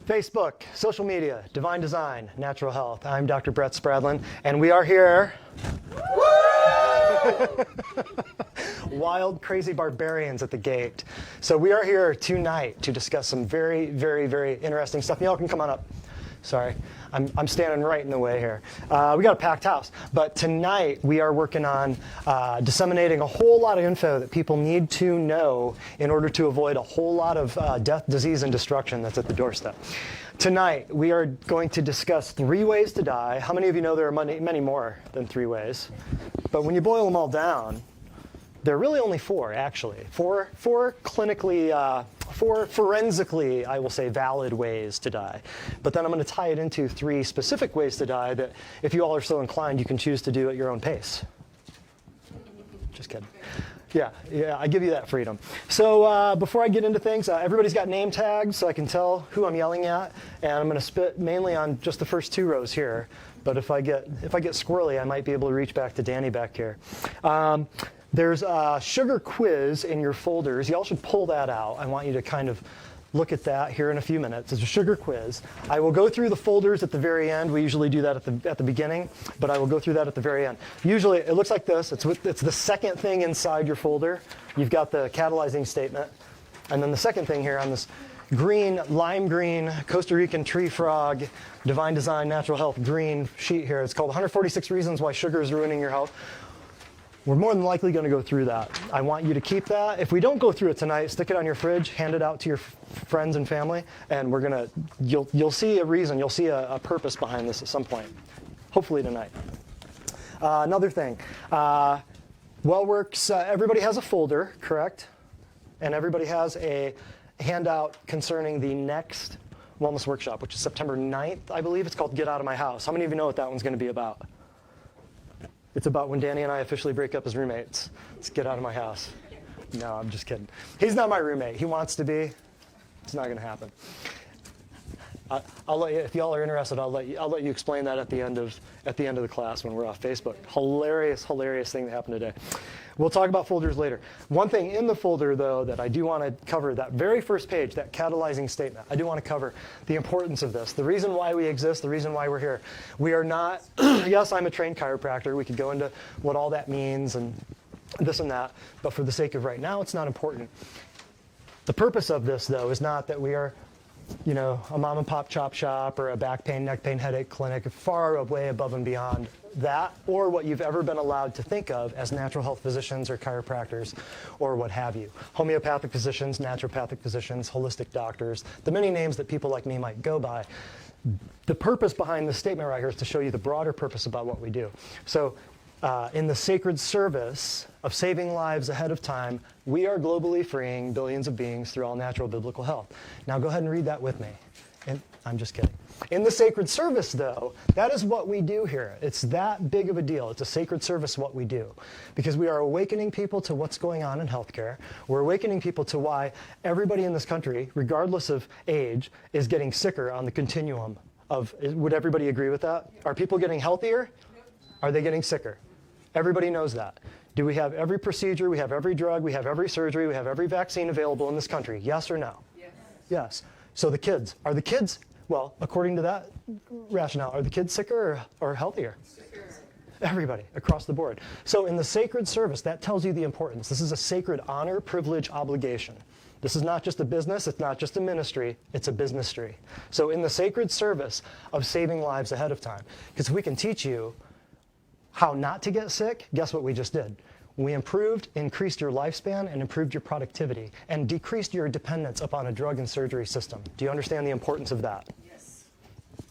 Facebook, social media, divine design, natural health. I'm Dr. Brett Spradlin, and we are here. Wild, crazy barbarians at the gate. So we are here tonight to discuss some very, very, very interesting stuff. Y'all can come on up. Sorry, I'm standing right in the way here. We got a packed house, but tonight we are working on disseminating a whole lot of info that people need to know in order to avoid a whole lot of death, disease, and destruction that's at the doorstep. Tonight we are going to discuss 3 ways to die. How many of you know there are many more than 3 ways? But when you boil them all down, there are really only 4, actually. Four clinically, 4 forensically, I will say, valid ways to die. But then I'm going to tie it into 3 specific ways to die that, if you all are so inclined, you can choose to do at your own pace. Just kidding. Yeah, I give you that freedom. So before I get into things, everybody's got name tags, so I can tell who I'm yelling at. And I'm going to spit mainly on just the first 2 rows here. But if I get squirrely, I might be able to reach back to Danny back here. There's a sugar quiz in your folders. Y'all should pull that out. I want you to kind of look at that here in a few minutes. It's a sugar quiz. I will go through the folders at the very end. We usually do that at the beginning, but I will go through that at the very end. Usually it looks like this. It's the second thing inside your folder. You've got the catalyzing statement. And then the second thing here on this green, lime green, Costa Rican tree frog, divine design, natural health green sheet here. It's called 146 Reasons Why Sugar is Ruining Your Health. We're more than likely going to go through that. I want you to keep that. If we don't go through it tonight, stick it on your fridge, hand it out to your friends and family, and you'll see a reason, you'll see a purpose behind this at some point, hopefully tonight. Another thing, WellWorks, everybody has a folder, correct? And everybody has a handout concerning the next wellness workshop, which is September 9th, I believe. It's called Get Out of My House. How many of you know what that one's going to be about? It's about when Danny and I officially break up as roommates. Let's get out of my house. No, I'm just kidding. He's not my roommate. He wants to be. It's not going to happen. I'll let you, if y'all are interested, I'll let you explain that at the end of the class when we're off Facebook. Hilarious thing that happened today. We'll talk about folders later. One thing in the folder, though, that I do want to cover, that very first page, that catalyzing statement, I do want to cover the importance of this, the reason why we exist, the reason why we're here. We are not, yes, I'm a trained chiropractor. We could go into what all that means and this and that, but for the sake of right now, it's not important. The purpose of this, though, is not that we are, a mom and pop chop shop or a back pain, neck pain, headache clinic, far way above and beyond that, or what you've ever been allowed to think of as natural health physicians or chiropractors or what have you. Homeopathic physicians, naturopathic physicians, holistic doctors, the many names that people like me might go by. The purpose behind this statement right here is to show you the broader purpose about what we do. So in the sacred service of saving lives ahead of time, we are globally freeing billions of beings through all natural biblical health. Now go ahead and read that with me. And I'm just kidding. In the sacred service, though, that is what we do here. It's that big of a deal. It's a sacred service what we do. Because we are awakening people to what's going on in healthcare. We're awakening people to why everybody in this country, regardless of age, is getting sicker on the continuum of, would everybody agree with that? Are people getting healthier? Are they getting sicker? Everybody knows that. Do we have every procedure, we have every drug, we have every surgery, we have every vaccine available in this country? Yes or no? Yes. Yes. So the kids, are the kids, well, according to that rationale, are the kids sicker or healthier? Sicker. Everybody, across the board. So in the sacred service, that tells you the importance. This is a sacred honor, privilege, obligation. This is not just a business, it's not just a ministry, it's a businessry. So in the sacred service of saving lives ahead of time, because if we can teach you how not to get sick, guess what we just did? We increased your lifespan and improved your productivity and decreased your dependence upon a drug and surgery system. Do you understand the importance of that? Yes.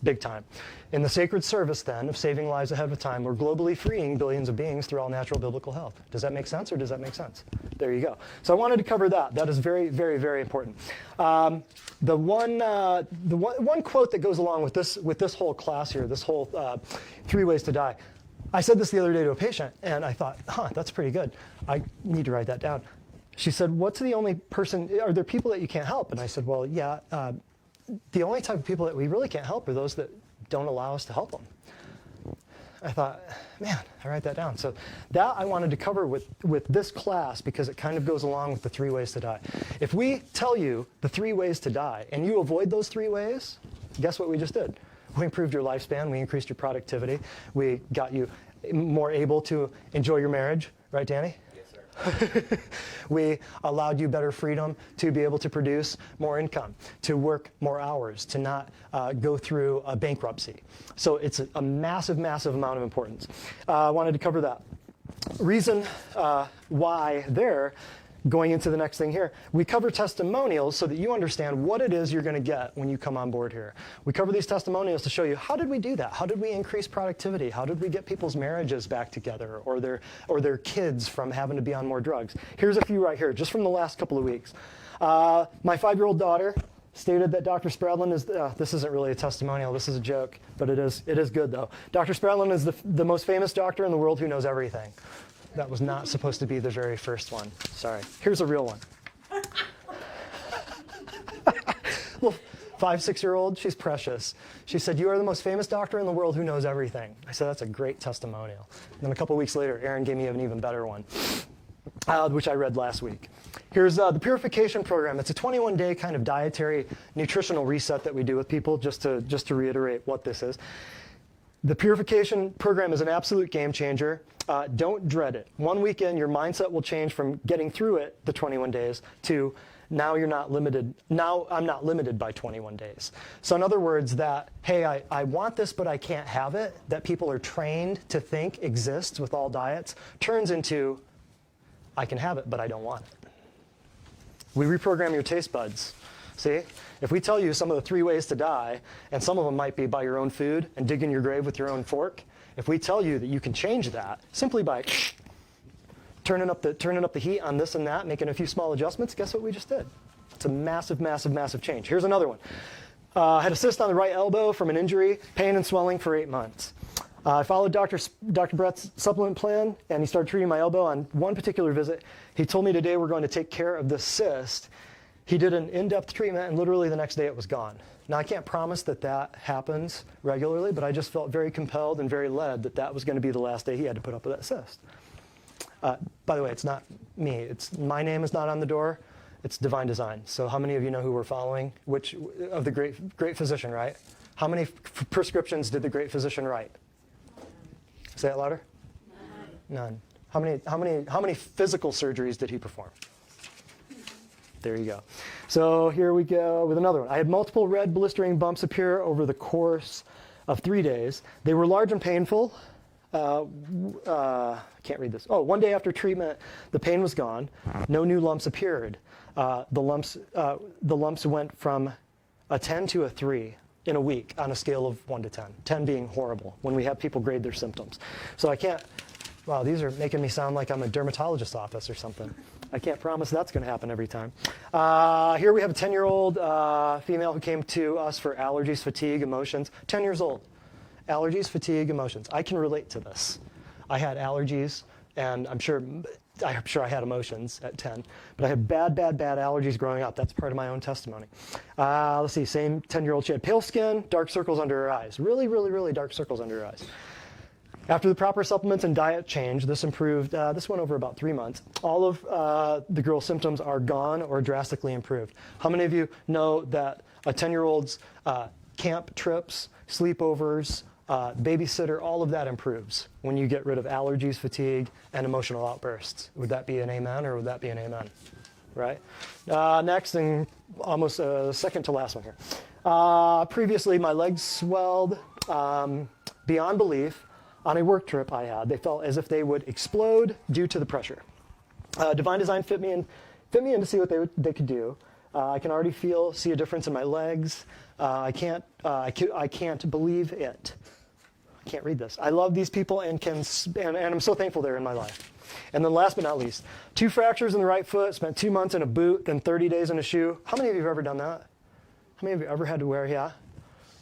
Big time. In the sacred service, then, of saving lives ahead of time, we're globally freeing billions of beings through all natural biblical health. Does that make sense or does that make sense? There you go. So I wanted to cover that. That is very, very, very important. The one quote that goes along with this whole class here, this whole 3 ways to die, I said this the other day to a patient, and I thought, that's pretty good. I need to write that down. She said, what's the only person, are there people that you can't help? And I said, well, yeah, the only type of people that we really can't help are those that don't allow us to help them. I thought, man, I write that down. So that I wanted to cover with this class because it kind of goes along with the 3 ways to die. If we tell you the 3 ways to die and you avoid those 3 ways, guess what we just did? We improved your lifespan, we increased your productivity, we got you more able to enjoy your marriage, right, Danny? We allowed you better freedom to be able to produce more income, to work more hours, to not go through a bankruptcy. So it's a massive, massive amount of importance. I wanted to cover that. Reason why there, going into the next thing here, we cover testimonials so that you understand what it is you're going to get when you come on board here. We cover these testimonials to show you how did we do that? How did we increase productivity? How did we get people's marriages back together or their kids from having to be on more drugs? Here's a few right here, just from the last couple of weeks. My 5-year-old daughter stated that Dr. Spradlin is, this isn't really a testimonial, this is a joke, but it is good though. Dr. Spradlin is the most famous doctor in the world who knows everything. That was not supposed to be the very first one. Sorry. Here's a real one. Little 5, 6-year-old, she's precious. She said, "You are the most famous doctor in the world who knows everything." I said, "That's a great testimonial." And then a couple weeks later, Aaron gave me an even better one, which I read last week. Here's the purification program. It's a 21-day kind of dietary nutritional reset that we do with people, just to reiterate what this is. The purification program is an absolute game changer. Don't dread it. 1 weekend, your mindset will change from getting through it, the 21 days, to now you're not limited. Now I'm not limited by 21 days. So in other words, that, hey, I want this, but I can't have it, that people are trained to think exists with all diets, turns into, I can have it, but I don't want it. We reprogram your taste buds. See? If we tell you some of the 3 ways to die, and some of them might be by your own food and dig in your grave with your own fork, if we tell you that you can change that simply by turning up the heat on this and that, making a few small adjustments, guess what we just did? It's a massive, massive, massive change. Here's another one. I had a cyst on the right elbow from an injury, pain and swelling for 8 months. I followed Dr. Brett's supplement plan, and he started treating my elbow on one particular visit. He told me today we're going to take care of this cyst. He did an in-depth treatment, and literally the next day it was gone. Now, I can't promise that happens regularly, but I just felt very compelled and very led that was going to be the last day he had to put up with that cyst. By the way, it's not me. My name is not on the door. It's divine design. So how many of you know who we're following? Which of the great physician, right? How many prescriptions did the great physician write? Say it louder. None. How many physical surgeries did he perform? There you go. So here we go with another one. I had multiple red blistering bumps appear over the course of 3 days. They were large and painful. Can't read this. 1 day after treatment, the pain was gone. No new lumps appeared. The lumps went from a 10 to a 3 in a week on a scale of 1 to 10. 10 being horrible when we have people grade their symptoms. So I can't, wow, these are making me sound like I'm a dermatologist's office or something. I can't promise that's going to happen every time. Here we have a 10-year-old female who came to us for allergies, fatigue, emotions. 10 years old. Allergies, fatigue, emotions. I can relate to this. I had allergies, and I'm sure I had emotions at 10. But I had bad allergies growing up. That's part of my own testimony. Let's see, same 10-year-old. She had pale skin, dark circles under her eyes. Really, really, really dark circles under her eyes. After the proper supplements and diet change, this improved. This went over about 3 months. All of the girl's symptoms are gone or drastically improved. How many of you know that a 10-year-old's camp trips, sleepovers, babysitter, all of that improves when you get rid of allergies, fatigue, and emotional outbursts? Would that be an amen or would that be an amen? Right? Next, and almost second to last one here. Previously, my legs swelled beyond belief. On a work trip I had, they felt as if they would explode due to the pressure. Divine Design fit me in to see what they could do. I can already see a difference in my legs. I can't believe it. I can't read this. I love these people and I'm so thankful they're in my life. And then last but not least, 2 fractures in the right foot, spent 2 months in a boot, then 30 days in a shoe. How many of you have ever done that? How many of you ever had to wear,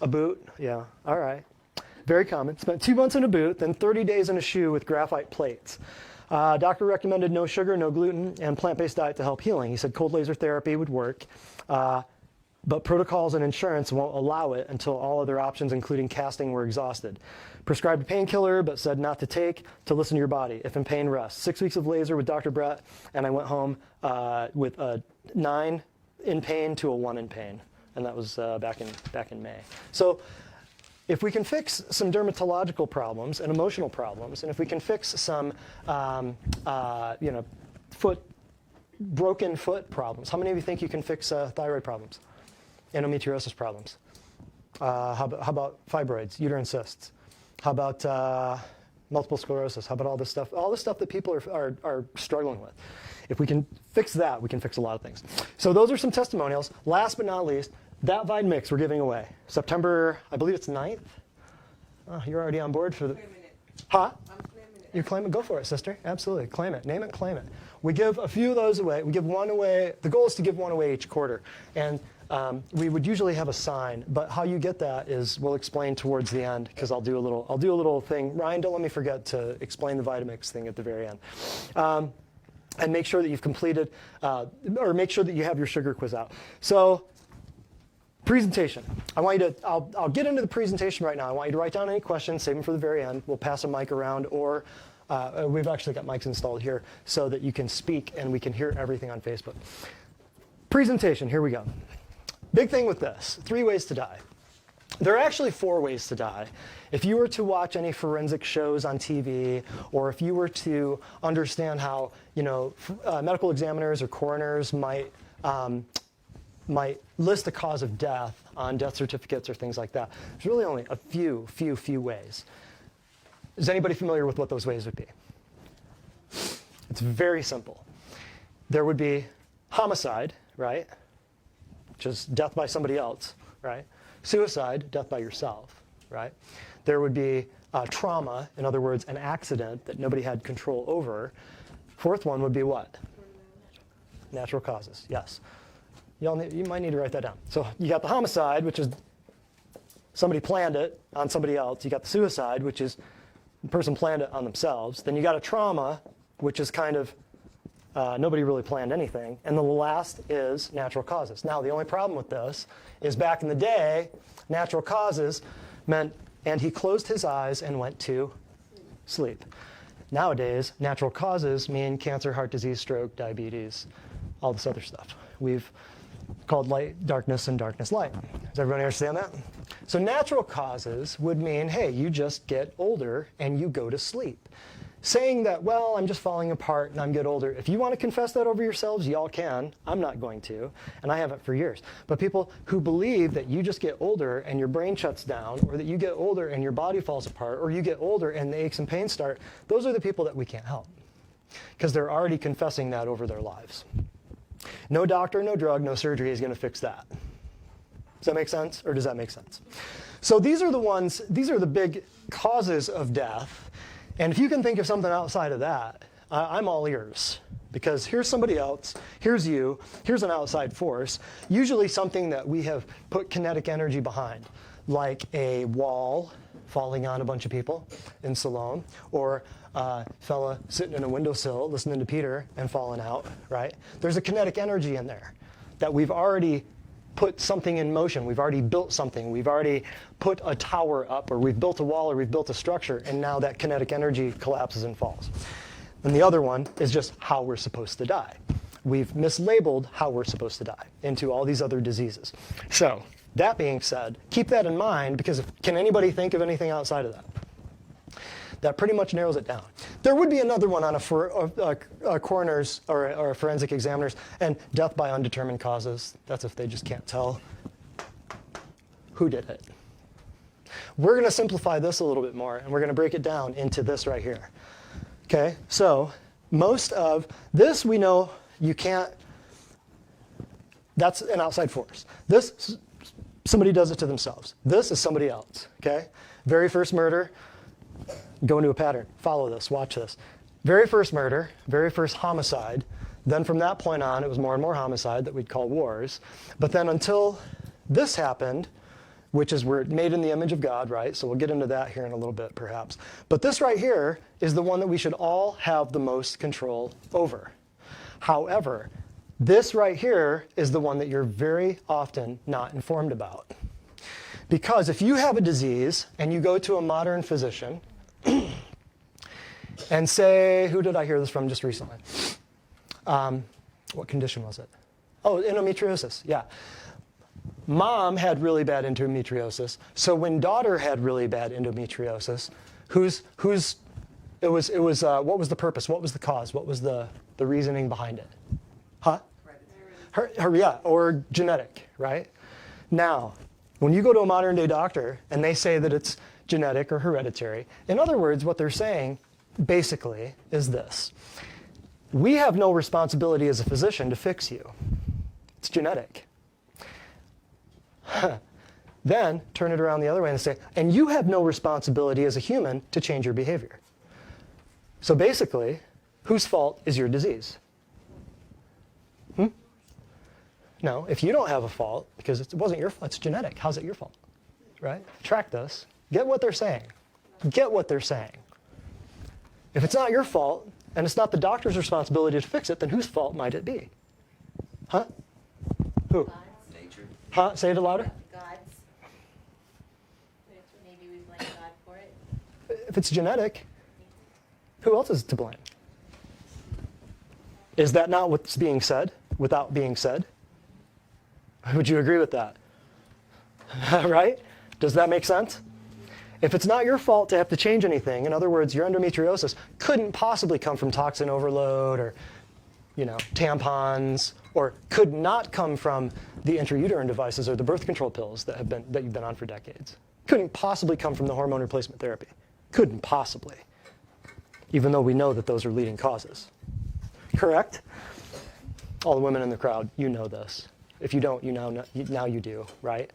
a boot? Yeah, all right. Very common. Spent 2 months in a boot, then 30 days in a shoe with graphite plates. Doctor recommended no sugar, no gluten, and plant-based diet to help healing. He said cold laser therapy would work. but protocols and insurance won't allow it until all other options, including casting, were exhausted. Prescribed a painkiller, but said not to take, to listen to your body. If in pain, rest. 6 weeks of laser with Dr. Brett, and I went home with a 9 in pain to a 1 in pain. And that was back in May. So if we can fix some dermatological problems and emotional problems, and if we can fix some broken foot problems, how many of you think you can fix thyroid problems, endometriosis problems? How about fibroids, uterine cysts? How about multiple sclerosis? How about all this stuff? All the stuff that people are struggling with. If we can fix that, we can fix a lot of things. So those are some testimonials. Last but not least, that Vide Mix we're giving away. September, I believe it's 9th. Oh, you're already on board for the... Huh? You're claiming? Go for it, sister. Absolutely. Claim it. Name it, claim it. We give a few of those away. We give one away. The goal is to give one away each quarter. And we would usually have a sign, but how you get that is we'll explain towards the end, because I'll do a little thing. Ryan, don't let me forget to explain the Vitamix thing at the very end. And make sure that you've completed, or make sure that you have your sugar quiz out. So, presentation. I want you to, I'll get into the presentation right now. I want you to write down any questions, save them for the very end. We'll pass a mic around, or we've actually got mics installed here so that you can speak and we can hear everything on Facebook. Presentation, here we go. Big thing with this, 3 ways to die. There are actually 4 ways to die. If you were to watch any forensic shows on TV, or if you were to understand how, medical examiners or coroners might list a cause of death on death certificates or things like that, there's really only a few ways. Is anybody familiar with what those ways would be? It's very simple. There would be homicide, right? Which is death by somebody else, right? Suicide, death by yourself, right? There would be trauma, in other words, an accident that nobody had control over. 4th one would be what? Natural causes, yes. You might need to write that down. So you got the homicide, which is somebody planned it on somebody else. You got the suicide, which is the person planned it on themselves. Then you got a trauma, which is kind of nobody really planned anything. And then the last is natural causes. Now, the only problem with this is back in the day, natural causes meant, and he closed his eyes and went to sleep. Nowadays, natural causes mean cancer, heart disease, stroke, diabetes, all this other stuff. We've called light darkness and darkness light. Does everybody understand that? So natural causes would mean, hey, you just get older and you go to sleep. Saying that, well, I'm just falling apart and I'm getting older. If you want to confess that over yourselves, y'all can. I'm not going to, and I haven't for years. But people who believe that you just get older and your brain shuts down, or that you get older and your body falls apart, or you get older and the aches and pains start, those are the people that we can't help, because they're already confessing that over their lives. No doctor, no drug, no surgery is going to fix that. Does that make sense, or does that make sense? So these are the big causes of death. And if you can think of something outside of that, I'm all ears. Because here's somebody else, here's you, here's an outside force, usually something that we have put kinetic energy behind, like a wall falling on a bunch of people in Siloam, or a fella sitting in a windowsill listening to Peter and falling out, right? There's a kinetic energy in there that we've already put something in motion. We've already built something. We've already put a tower up, or we've built a wall, or we've built a structure, and now that kinetic energy collapses and falls. And the other one is just how we're supposed to die. We've mislabeled how we're supposed to die into all these other diseases. So, that being said, keep that in mind, because can anybody think of anything outside of that? That pretty much narrows it down. There would be another one on a coroner's or a forensic examiner's, and death by undetermined causes. That's if they just can't tell who did it. We're going to simplify this a little bit more, and we're going to break it down into this right here. Okay, so most of this we know you can't, that's an outside force. This, somebody does it to themselves. This is somebody else, okay? Very first murder, go into a pattern. Follow this, watch this. Very first murder, very first homicide. Then from that point on, it was more and more homicide that we'd call wars. But then until this happened, which is we're made in the image of God, right? So we'll get into that here in a little bit, perhaps. But this right here is the one that we should all have the most control over. However, This right here is the one that you're very often not informed about. Because if you have a disease and you go to a modern physician and say, who did I hear this from just recently? What condition was it? Oh, endometriosis, yeah. Mom had really bad endometriosis, so when daughter had really bad endometriosis, what was the purpose? What was the cause? What was the reasoning behind it? Huh? Yeah, or genetic, right? Now, when you go to a modern day doctor and they say that it's genetic or hereditary, in other words, what they're saying basically is this. We have no responsibility as a physician to fix you. It's genetic. Then turn it around the other way and say, and you have no responsibility as a human to change your behavior. So basically, whose fault is your disease? No, if you don't have a fault, because it wasn't your fault, it's genetic. How's it your fault? Right? Track this. Get what they're saying. Get what they're saying. If it's not your fault, and it's not the doctor's responsibility to fix it, then whose fault might it be? Huh? Who? God's. Nature. Huh? Say it louder. God's. Maybe we blame God for it. If it's genetic, who else is to blame? Is that not what's being said without being said? Would you agree with that? Right? Does that make sense? If it's not your fault to have to change anything, in other words, your endometriosis couldn't possibly come from toxin overload or, tampons, or could not come from the intrauterine devices or the birth control pills that you've been on for decades. Couldn't possibly come from the hormone replacement therapy. Couldn't possibly, even though we know that those are leading causes. Correct? All the women in the crowd, you know this. If you don't, now you do, right?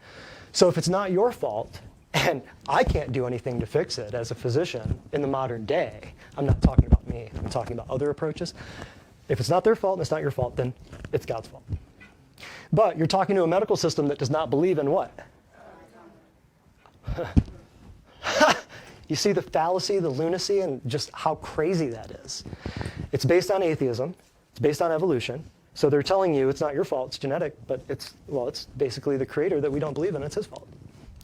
So if it's not your fault, and I can't do anything to fix it as a physician in the modern day, I'm not talking about me, I'm talking about other approaches. If it's not their fault and it's not your fault, then it's God's fault. But you're talking to a medical system that does not believe in what? You see the fallacy, the lunacy, and just how crazy that is. It's based on atheism. It's based on evolution. So they're telling you it's not your fault, it's genetic, but it's basically the creator that we don't believe in, it's his fault.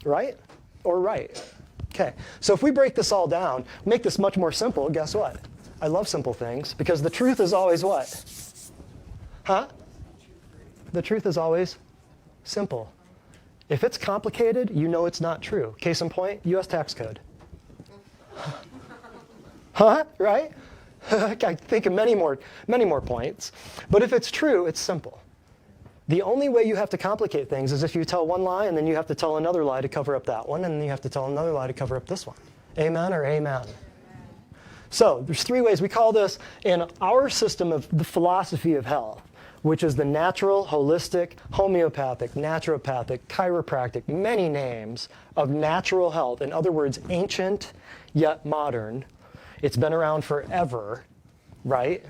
Right? Or right? Okay, so if we break this all down, make this much more simple, guess what? I love simple things, because the truth is always what? Huh? The truth is always simple. If it's complicated, you know it's not true. Case in point, US tax code. Huh? Right? I think of many more points. But if it's true, it's simple. The only way you have to complicate things is if you tell one lie and then you have to tell another lie to cover up that one, and then you have to tell another lie to cover up this one. Amen or amen? So there's three ways. We call this, in our system of the philosophy of health, which is the natural, holistic, homeopathic, naturopathic, chiropractic, many names of natural health. In other words, ancient yet modern. It's been around forever, right?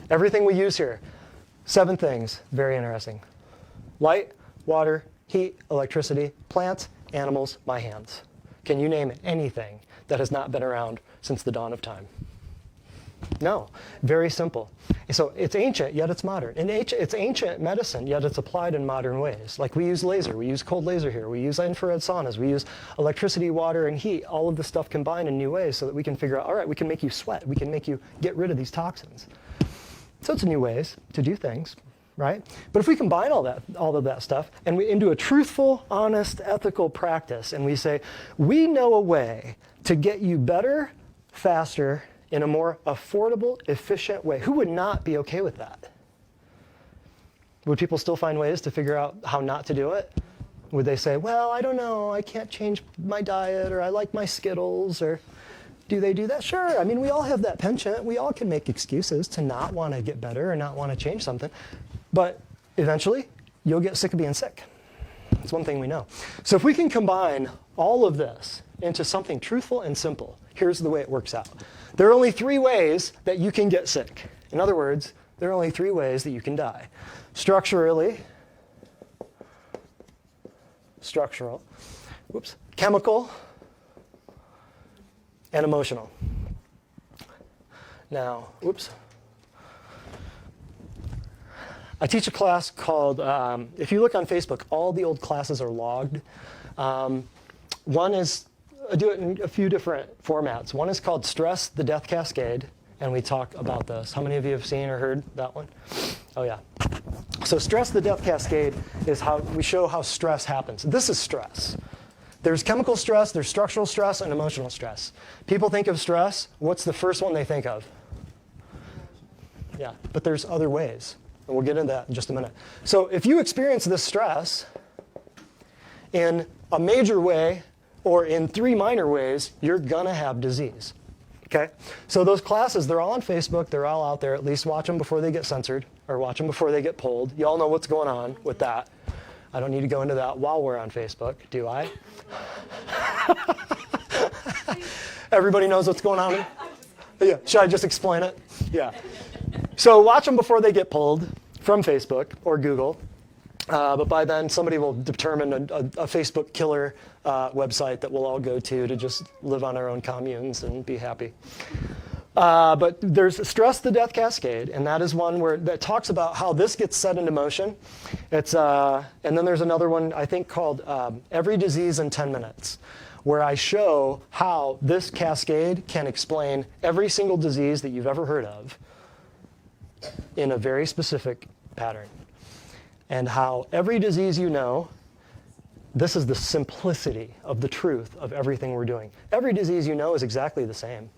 Everything we use here, 7 things, very interesting. Light, water, heat, electricity, plants, animals, my hands. Can you name anything that has not been around since the dawn of time? No, very simple. So it's ancient, yet it's modern. It's ancient medicine, yet it's applied in modern ways. Like we use laser, we use cold laser here, we use infrared saunas, we use electricity, water, and heat, all of this stuff combined in new ways so that we can figure out, all right, we can make you sweat, we can make you get rid of these toxins. So it's new ways to do things, right? But if we combine all of that stuff and we into a truthful, honest, ethical practice, and we say, we know a way to get you better, faster, in a more affordable, efficient way. Who would not be okay with that? Would people still find ways to figure out how not to do it? Would they say, well, I don't know, I can't change my diet, or I like my Skittles, or do they do that? Sure, I mean, we all have that penchant. We all can make excuses to not want to get better or not want to change something. But eventually, you'll get sick of being sick. That's one thing we know. So if we can combine all of this into something truthful and simple, here's the way it works out. There are only 3 ways that you can get sick. In other words, there are only 3 ways that you can die. Structural, chemical, and emotional. Now, I teach a class called, if you look on Facebook, all the old classes are logged. One is, I do it in a few different formats. One is called Stress, the Death Cascade, and we talk about this. How many of you have seen or heard that one? Oh, yeah. So Stress, the Death Cascade is how we show how stress happens. This is stress. There's chemical stress, there's structural stress, and emotional stress. People think of stress, what's the first one they think of? Yeah, but there's other ways, and we'll get into that in just a minute. So if you experience this stress in a major way or in 3 minor ways, you're gonna have disease, okay? So those classes, they're all on Facebook, they're all out there. At least watch them before they get censored or watch them before they get pulled. You all know what's going on with that. I don't need to go into that while we're on Facebook, do I? Everybody knows what's going on? Yeah, should I just explain it? Yeah. So watch them before they get pulled from Facebook or Google. But by then, somebody will determine a Facebook killer website that we'll all go to just live on our own communes and be happy. But there's Stress, the Death Cascade, and that is one that talks about how this gets set into motion. And then there's another one, I think, called Every Disease in 10 Minutes, where I show how this cascade can explain every single disease that you've ever heard of in a very specific pattern. And how every disease you know, this is the simplicity of the truth of everything we're doing. Every disease you know is exactly the same.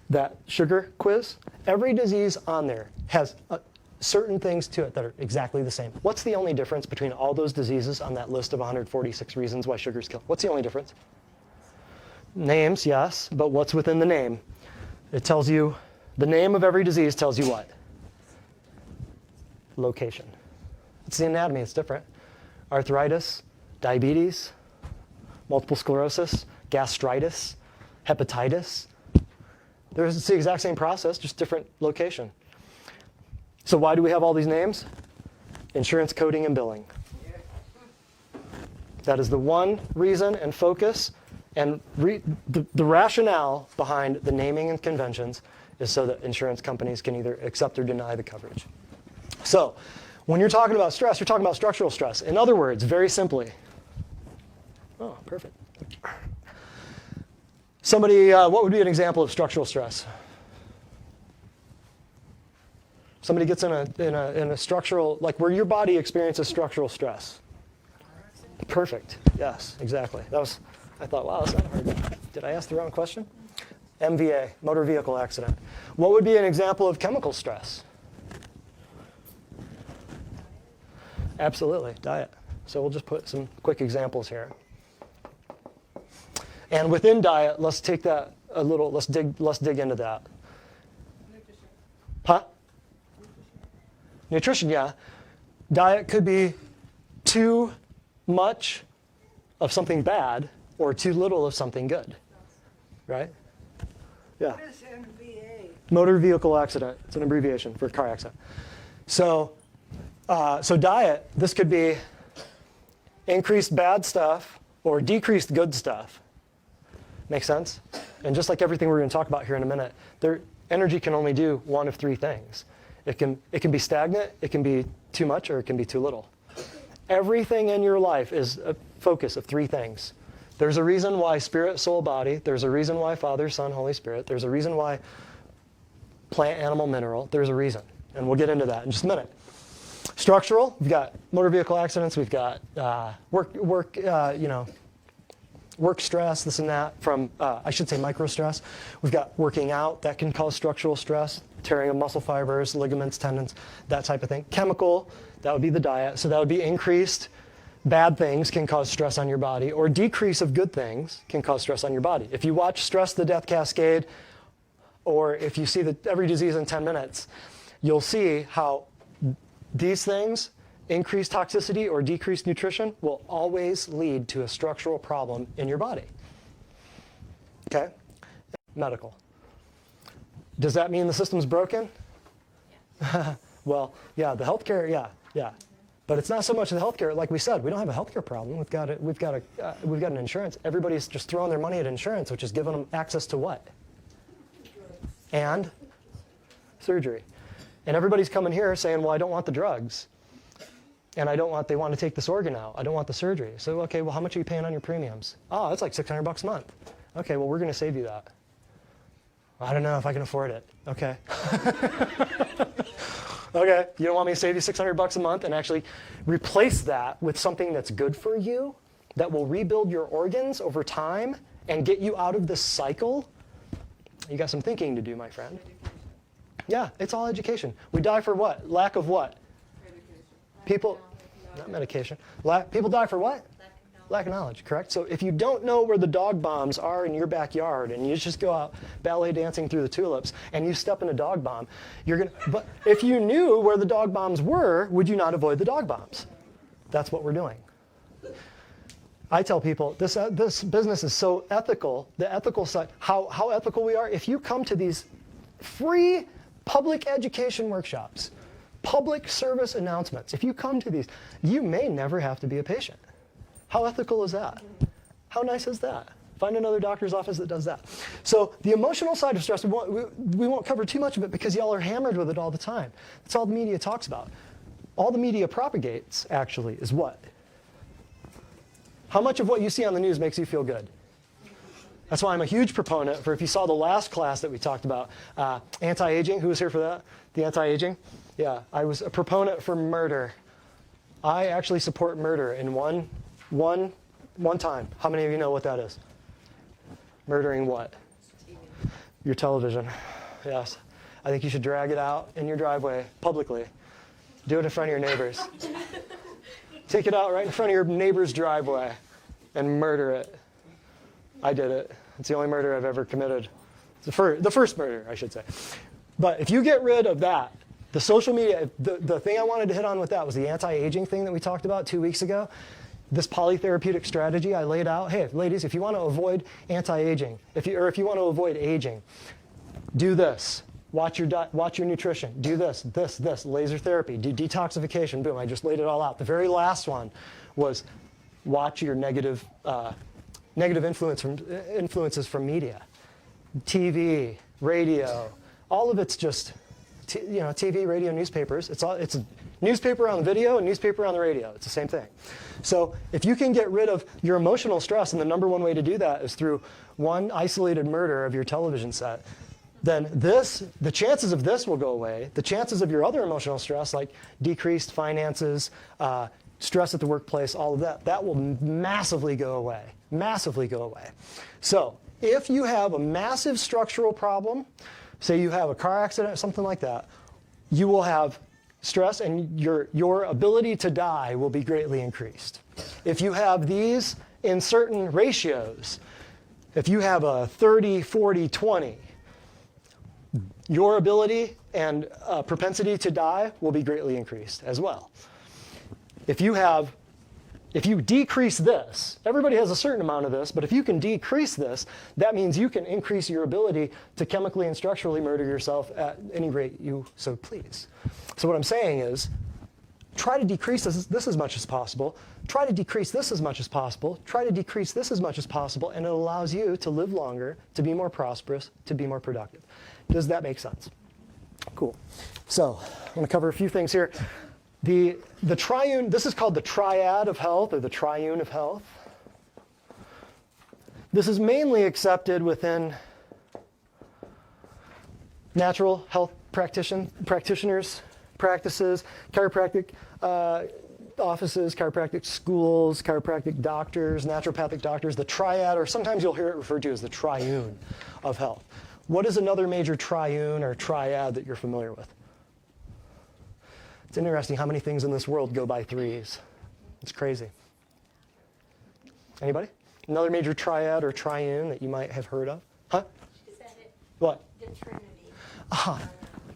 That sugar quiz, every disease on there has certain things to it that are exactly the same. What's the only difference between all those diseases on that list of 146 reasons why sugar's kill? What's the only difference? Names, yes, but what's within the name? It tells you, the name of every disease tells you what? Location. It's the anatomy, it's different. Arthritis, diabetes, multiple sclerosis, gastritis, hepatitis. It's the exact same process, just different location. So why do we have all these names? Insurance coding and billing. That is the one reason and focus, and the rationale behind the naming and conventions is so that insurance companies can either accept or deny the coverage. So when you're talking about stress, you're talking about structural stress. In other words, very simply, oh, perfect. Somebody, what would be an example of structural stress? Somebody gets in a structural, like where your body experiences structural stress. Perfect. Yes, exactly. I thought, wow, that's not hard. Did I ask the wrong question? MVA, motor vehicle accident. What would be an example of chemical stress? Absolutely, diet. So we'll just put some quick examples here. And within diet, let's take that a little, let's dig into that. Nutrition. Huh? Nutrition, yeah. Diet could be too much of something bad or too little of something good, right? Yeah. What is MVA? Motor vehicle accident. It's an abbreviation for car accident. So diet, this could be increased bad stuff or decreased good stuff. Make sense? And just like everything we're going to talk about here in a minute, energy can only do one of 3 things. It can be stagnant, it can be too much, or it can be too little. Everything in your life is a focus of 3 things. There's a reason why spirit, soul, body. There's a reason why Father, Son, Holy Spirit. There's a reason why plant, animal, mineral. There's a reason. And we'll get into that in just a minute. Structural, we've got motor vehicle accidents, we've got work stress, this and that, from, I should say micro stress. We've got working out, that can cause structural stress, tearing of muscle fibers, ligaments, tendons, that type of thing. Chemical, that would be the diet. So that would be increased bad things can cause stress on your body, or decrease of good things can cause stress on your body. If you watch Stress, the Death Cascade, or if you see Every Disease in 10 Minutes, you'll see how these things, increased toxicity or decreased nutrition, will always lead to a structural problem in your body. Okay? Medical. Does that mean the system's broken? Yeah. Well, yeah, the healthcare, yeah. But it's not so much the healthcare. Like we said, we don't have a healthcare problem. We've got an insurance. Everybody's just throwing their money at insurance, which is giving them access to what? And surgery. And everybody's coming here saying, well, I don't want the drugs. And they want to take this organ out. I don't want the surgery. So, okay, well, how much are you paying on your premiums? Oh, it's like $600 a month. Okay, well, we're going to save you that. I don't know if I can afford it. Okay. Okay, you don't want me to save you $600 a month and actually replace that with something that's good for you, that will rebuild your organs over time and get you out of this cycle? You got some thinking to do, my friend. Yeah, it's all education. We die for what? Lack of what? People, not medication. People die for what? Lack of knowledge, correct? So if you don't know where the dog bombs are in your backyard and you just go out ballet dancing through the tulips and you step in a dog bomb, but if you knew where the dog bombs were, would you not avoid the dog bombs? That's what we're doing. I tell people this business is so ethical, the ethical side, how ethical we are. If you come to these free public education workshops, public service announcements, if you come to these, you may never have to be a patient. How ethical is that? How nice is that? Find another doctor's office that does that. So the emotional side of stress, we won't cover too much of it because y'all are hammered with it all the time. That's all the media talks about. All the media propagates, actually, is what? How much of what you see on the news makes you feel good? That's why I'm a huge proponent for, if you saw the last class that we talked about, anti-aging. Who was here for that? The anti-aging? Yeah, I was a proponent for murder. I actually support murder in one time. How many of you know what that is? Murdering what? Your television. Yes. I think you should drag it out in your driveway publicly. Do it in front of your neighbors. Take it out right in front of your neighbor's driveway and murder it. I did it. It's the only murder I've ever committed. The first murder, I should say. But if you get rid of that, the social media, the thing I wanted to hit on with that was the anti-aging thing that we talked about 2 weeks ago. This polytherapeutic strategy I laid out. Hey, ladies, if you want to avoid anti-aging, if you want to avoid aging, do this. Watch your diet, watch your nutrition. Do this, laser therapy, do detoxification. Boom, I just laid it all out. The very last one was watch your negative influences from media, TV, radio. All of it's just, TV, radio, newspapers. It's a newspaper on the video and newspaper on the radio. It's the same thing. So if you can get rid of your emotional stress, and the number one way to do that is through one isolated murder of your television set, then the chances of this will go away. The chances of your other emotional stress, like decreased finances, stress at the workplace, all of that will massively go away. Massively go away. So if you have a massive structural problem, say you have a car accident or something like that, you will have stress and your ability to die will be greatly increased. If you have these in certain ratios, if you have a 30, 40, 20, your ability and propensity to die will be greatly increased as well. If you decrease this, everybody has a certain amount of this, but if you can decrease this, that means you can increase your ability to chemically and structurally murder yourself at any rate you so please. So what I'm saying is, try to decrease this as much as possible, try to decrease this as much as possible, try to decrease this as much as possible, and it allows you to live longer, to be more prosperous, to be more productive. Does that make sense? Cool. So I'm going to cover a few things here. The triune, this is called the triad of health, or the triune of health. This is mainly accepted within natural health practitioners, practices, chiropractic offices, chiropractic schools, chiropractic doctors, naturopathic doctors, the triad, or sometimes you'll hear it referred to as the triune of health. What is another major triune or triad that you're familiar with? It's interesting how many things in this world go by threes. It's crazy. Anybody? Another major triad or triune that you might have heard of? Huh? She said it. What? The Trinity.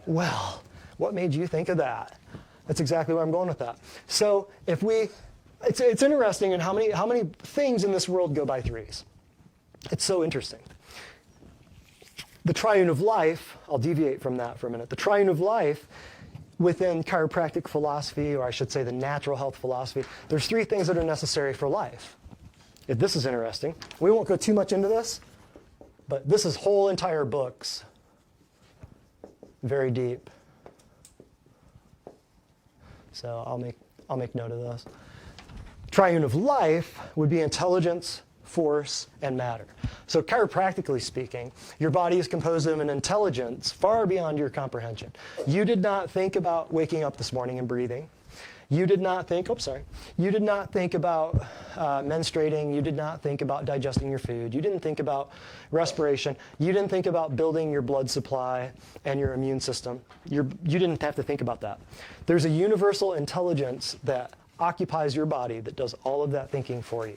Well, what made you think of that? That's exactly where I'm going with that. So it's interesting in how many things in this world go by threes. It's so interesting. The triune of life, I'll deviate from that for a minute. The triune of life within chiropractic philosophy, or I should say the natural health philosophy, there's three things that are necessary for life. If this is interesting. We won't go too much into this, but this is whole entire books. Very deep. So I'll make note of those. Triune of life would be intelligence, force, and matter. So chiropractically speaking, your body is composed of an intelligence far beyond your comprehension. You did not think about waking up this morning and breathing. You did not think, you did not think about menstruating. You did not think about digesting your food. You didn't think about respiration. You didn't think about building your blood supply and your immune system. You didn't have to think about that. There's a universal intelligence that occupies your body that does all of that thinking for you.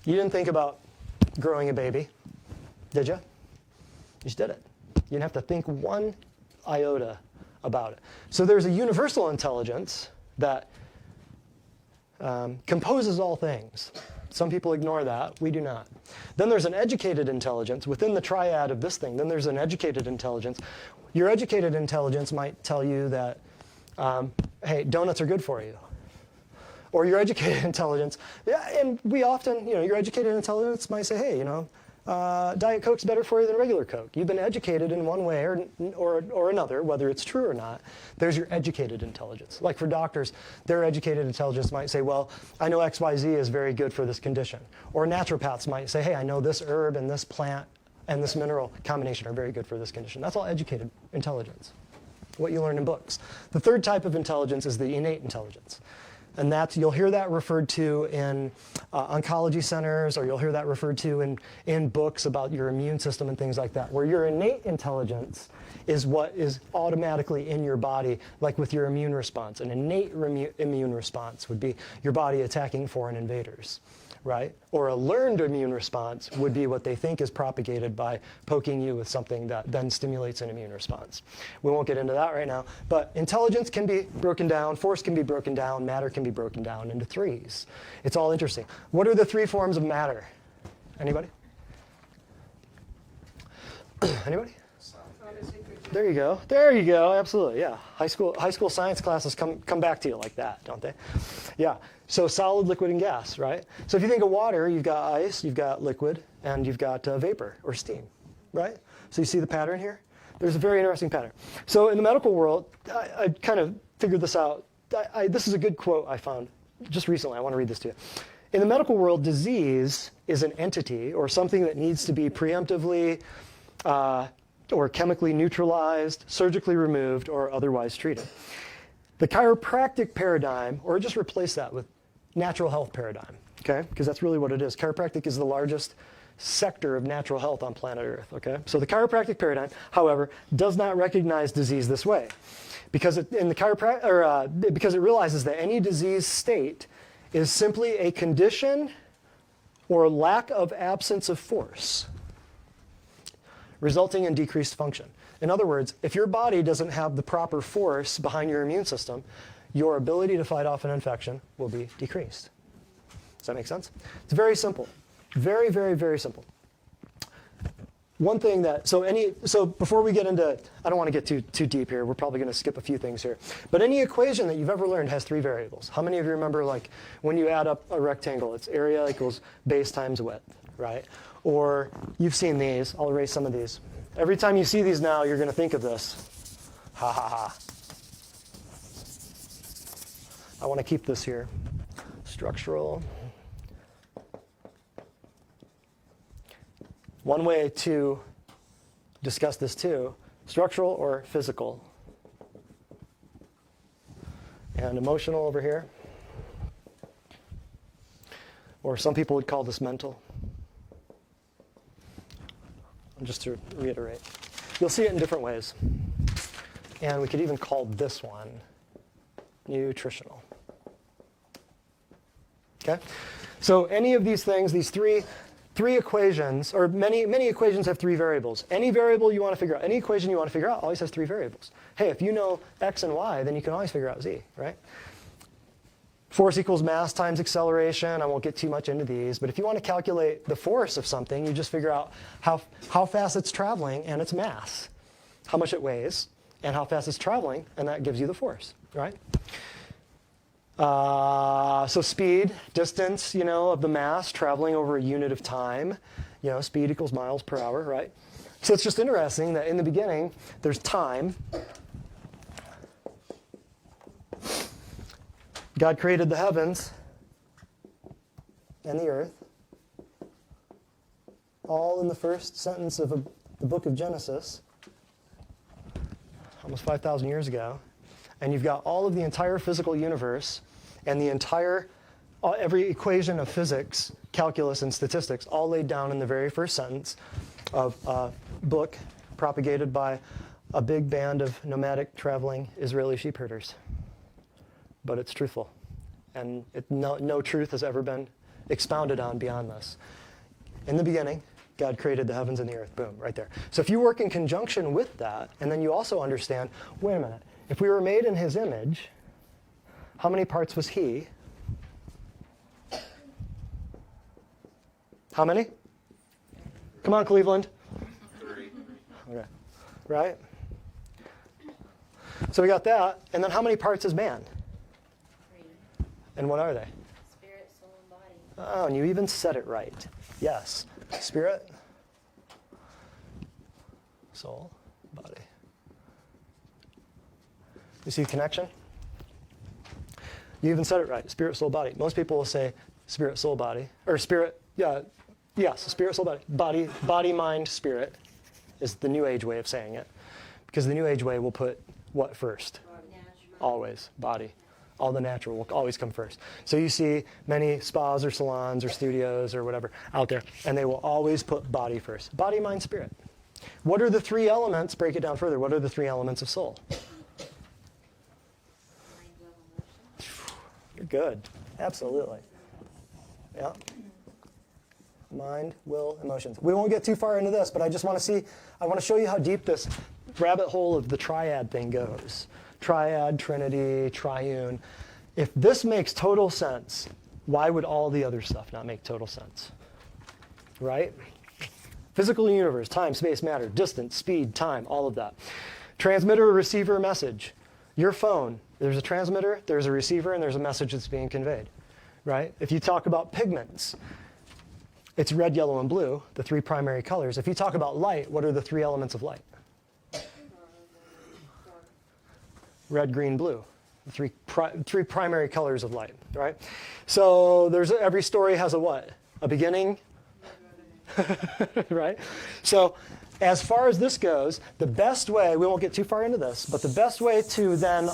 You didn't think about growing a baby, did you? You just did it. You didn't have to think one iota about it. So there's a universal intelligence that composes all things. Some people ignore that. We do not. Then there's an educated intelligence within the triad of this thing. Then there's an educated intelligence. Your educated intelligence might tell you that, hey, donuts are good for you. Or your educated intelligence, yeah, and we often, your educated intelligence might say, hey, Diet Coke's better for you than regular Coke. You've been educated in one way or another, whether it's true or not. There's your educated intelligence. Like for doctors, their educated intelligence might say, well, I know XYZ is very good for this condition. Or naturopaths might say, hey, I know this herb and this plant and this mineral combination are very good for this condition. That's all educated intelligence, what you learn in books. The third type of intelligence is the innate intelligence. And you'll hear that referred to in oncology centers, or you'll hear that referred to in books about your immune system and things like that, where your innate intelligence is what is automatically in your body, like with your immune response. An innate immune response would be your body attacking foreign invaders, right? Or a learned immune response would be what they think is propagated by poking you with something that then stimulates an immune response. We won't get into that right now, but intelligence can be broken down, force can be broken down, matter can be broken down into threes. It's all interesting. What are the three forms of matter? Anybody? Anybody? There you go. There you go. Absolutely. Yeah. High school science classes come back to you like that, don't they? Yeah. So solid, liquid, and gas, right? So if you think of water, you've got ice, you've got liquid, and you've got vapor or steam, right? So you see the pattern here? There's a very interesting pattern. So in the medical world, I kind of figured this out. This is a good quote I found just recently. I want to read this to you. In the medical world, disease is an entity or something that needs to be preemptively or chemically neutralized, surgically removed, or otherwise treated. The chiropractic paradigm, or just replace that with natural health paradigm, okay? Because that's really what it is. Chiropractic is the largest sector of natural health on planet Earth, okay? So the chiropractic paradigm, however, does not recognize disease this way, because it realizes that any disease state is simply a condition or lack of absence of force, resulting in decreased function. In other words, if your body doesn't have the proper force behind your immune system, your ability to fight off an infection will be decreased. Does that make sense? It's very simple. Very, very, very simple. One thing that, so before we get into, I don't want to get too deep here. We're probably going to skip a few things here. But any equation that you've ever learned has three variables. How many of you remember, like, when you add up a rectangle, it's area equals base times width, right? Or you've seen these. I'll erase some of these. Every time you see these now, you're going to think of this. Ha, ha, ha. I want to keep this here. Structural. One way to discuss this too, structural or physical. And emotional over here. Or some people would call this mental. Just to reiterate. You'll see it in different ways. And we could even call this one nutritional. Okay? So any of these things, these three equations, or many equations have three variables. Any variable you want to figure out, any equation you want to figure out always has three variables. Hey, if you know x and y, then you can always figure out z, right? Force equals mass times acceleration. I won't get too much into these, but if you want to calculate the force of something, you just figure out how fast it's traveling and its mass, how much it weighs, and how fast it's traveling, and that gives you the force, right? So speed, distance, of the mass traveling over a unit of time. Speed equals miles per hour, right? So it's just interesting that in the beginning, there's time. God created the heavens and the earth, all in the first sentence of the book of Genesis, almost 5,000 years ago. And you've got all of the entire physical universe and the entire, every equation of physics, calculus, and statistics all laid down in the very first sentence of a book propagated by a big band of nomadic traveling Israeli sheep herders. But it's truthful. And no truth has ever been expounded on beyond this. In the beginning, God created the heavens and the earth. Boom, right there. So if you work in conjunction with that, and then you also understand, wait a minute, if we were made in his image, how many parts was he? How many? Come on, Cleveland. 3. Okay. Right? So we got that. And then how many parts is man? 3. And what are they? Spirit, soul, and body. Oh, and you even said it right. Yes. Spirit, soul, body. You see the connection? You even said it right. Spirit, soul, body. Most people will say spirit, soul, body. Or spirit, yes, spirit, soul, body. Body, mind, spirit is the New Age way of saying it. Because the New Age way will put what first? Natural. Always, body. All the natural will always come first. So you see many spas or salons or studios or whatever out there, and they will always put body first. Body, mind, spirit. What are the 3 elements? Break it down further. What are the 3 elements of soul? Mind, will, emotion. You're good. Absolutely. Yeah. Mind, will, emotions. We won't get too far into this, but I just want to show you how deep this rabbit hole of the triad thing goes. Triad, Trinity, triune. If this makes total sense, why would all the other stuff not make total sense? Right? Physical universe, time, space, matter, distance, speed, time, all of that. Transmitter, receiver, message. Your phone, there's a transmitter, there's a receiver, and there's a message that's being conveyed. Right? If you talk about pigments, it's red, yellow, and blue, the 3 primary colors. If you talk about light, what are the 3 elements of light? Red, green, blue, the 3 primary colors of light, right? So every story has a what? A beginning, right? So as far as this goes, the best way, we won't get too far into this, but the best way to then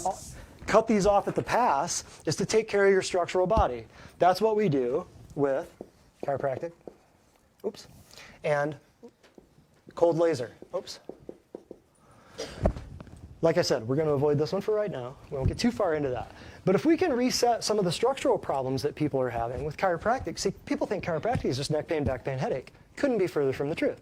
cut these off at the pass is to take care of your structural body. That's what we do with chiropractic, oops, and cold laser, oops. Like I said, we're going to avoid this one for right now. We won't get too far into that. But if we can reset some of the structural problems that people are having with chiropractic, see, people think chiropractic is just neck pain, back pain, headache. Couldn't be further from the truth.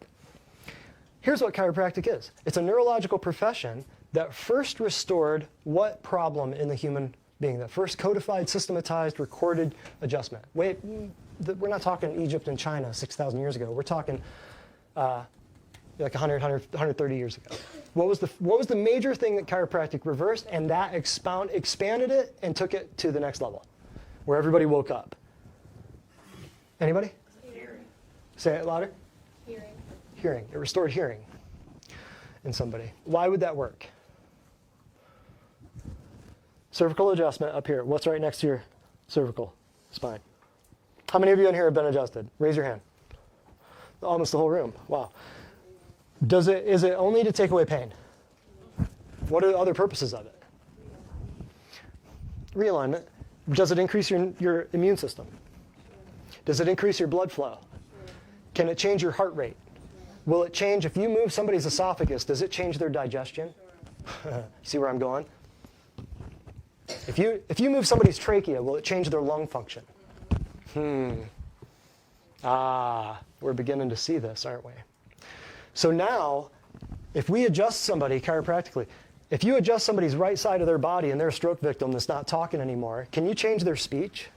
Here's what chiropractic is. It's a neurological profession that first restored what problem in the human being? That first codified, systematized, recorded adjustment. Wait, we're not talking Egypt and China 6,000 years ago. We're talking like 130 years ago. What was the major thing that chiropractic reversed? And that expanded it and took it to the next level, where everybody woke up. Anybody? Hearing. Say it louder. Hearing. Hearing. It restored hearing in somebody. Why would that work? Cervical adjustment up here. What's right next to your cervical spine? How many of you in here have been adjusted? Raise your hand. Almost the whole room. Wow. Is it only to take away pain? What are the other purposes of it? Realignment. Does it increase your immune system? Does it increase your blood flow? Can it change your heart rate? Will it change, if you move somebody's esophagus, does it change their digestion? See where I'm going? If you move somebody's trachea, will it change their lung function? We're beginning to see this, aren't we? So now, if we adjust somebody chiropractically, if you adjust somebody's right side of their body and they're a stroke victim that's not talking anymore, can you change their speech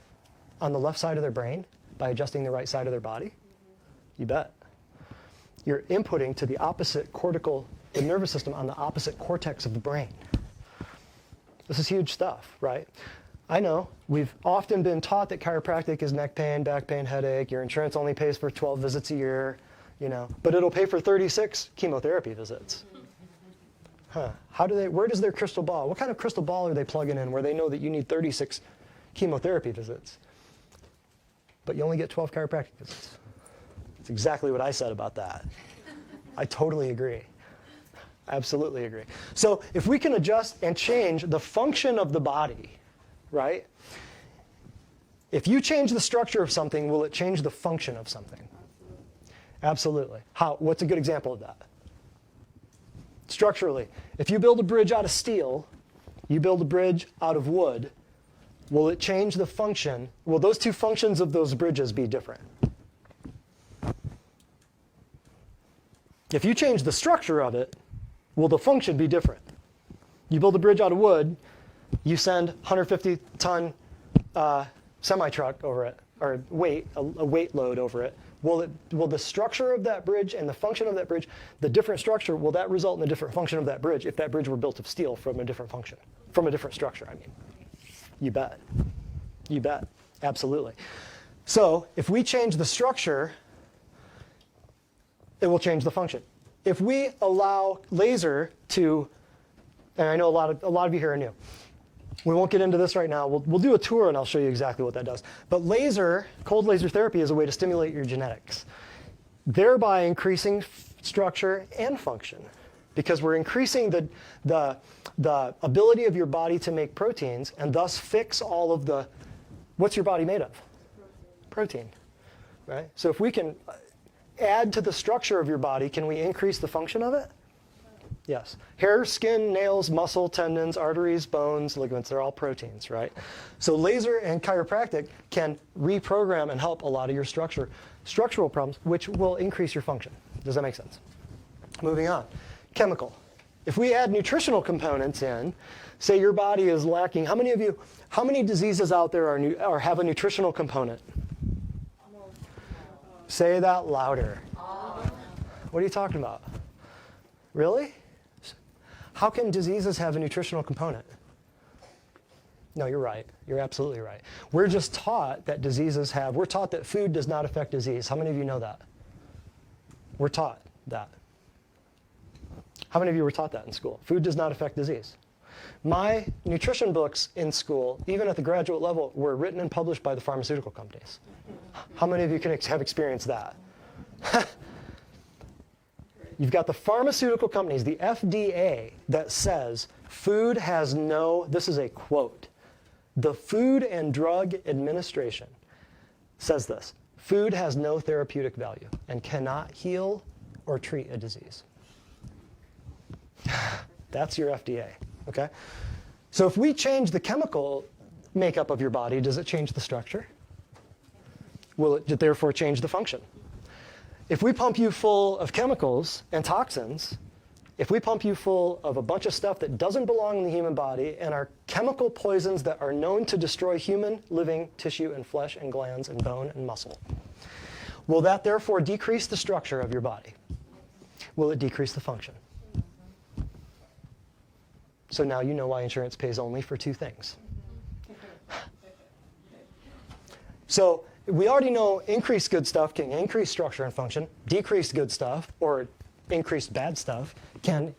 on the left side of their brain by adjusting the right side of their body? You bet. You're inputting to the opposite the nervous system on the opposite cortex of the brain. This is huge stuff, right? I know. We've often been taught that chiropractic is neck pain, back pain, headache. Your insurance only pays for 12 visits a year, but it'll pay for 36 chemotherapy visits. Where does their crystal ball, what kind of crystal ball are they plugging in where they know that you need 36 chemotherapy visits, but you only get 12 chiropractic visits. That's exactly what I said about that. I totally agree. Absolutely agree. So if we can adjust and change the function of the body, right? If you change the structure of something, will it change the function of something? Absolutely. How? What's a good example of that? Structurally, if you build a bridge out of steel, you build a bridge out of wood, will it change the function? Will those two functions of those bridges be different? If you change the structure of it, will the function be different? You build a bridge out of wood, you send 150-ton semi-truck over it, or a weight load over it. Will the structure of that bridge and the function of that bridge, the different structure, will that result in a different function of that bridge if that bridge were built of steel from a different function, from a different structure, I mean? You bet. You bet. Absolutely. So if we change the structure, it will change the function. If we allow laser to, and I know a lot of you here are new. We won't get into this right now. We'll do a tour and I'll show you exactly what that does. But cold laser therapy is a way to stimulate your genetics, thereby increasing structure and function, because we're increasing the ability of your body to make proteins and thus fix all of the, what's your body made of? Protein, right? So if we can add to the structure of your body, can we increase the function of it? Yes. Hair, skin, nails, muscle, tendons, arteries, bones, ligaments, they're all proteins, right? So laser and chiropractic can reprogram and help a lot of your structural problems, which will increase your function. Does that make sense? Moving on. Chemical. If we add nutritional components in, say your body is lacking, how many diseases out there or have a nutritional component? Say that louder. What are you talking about? Really? How can diseases have a nutritional component? No, you're right. You're absolutely right. We're just taught that we're taught that food does not affect disease. How many of you know that? We're taught that. How many of you were taught that in school? Food does not affect disease. My nutrition books in school, even at the graduate level, were written and published by the pharmaceutical companies. How many of you have experienced that? You've got the pharmaceutical companies, the FDA, that says food has this is a quote, the Food and Drug Administration says this, food has no therapeutic value and cannot heal or treat a disease. That's your FDA, okay? So if we change the chemical makeup of your body, does it change the structure? Will it therefore change the function? If we pump you full of chemicals and toxins, if we pump you full of a bunch of stuff that doesn't belong in the human body and are chemical poisons that are known to destroy human living tissue and flesh and glands and bone and muscle, will that therefore decrease the structure of your body? Will it decrease the function? So now you know why insurance pays only for two things. So we already know increased good stuff can increase structure and function. Decreased good stuff or increased bad stuff can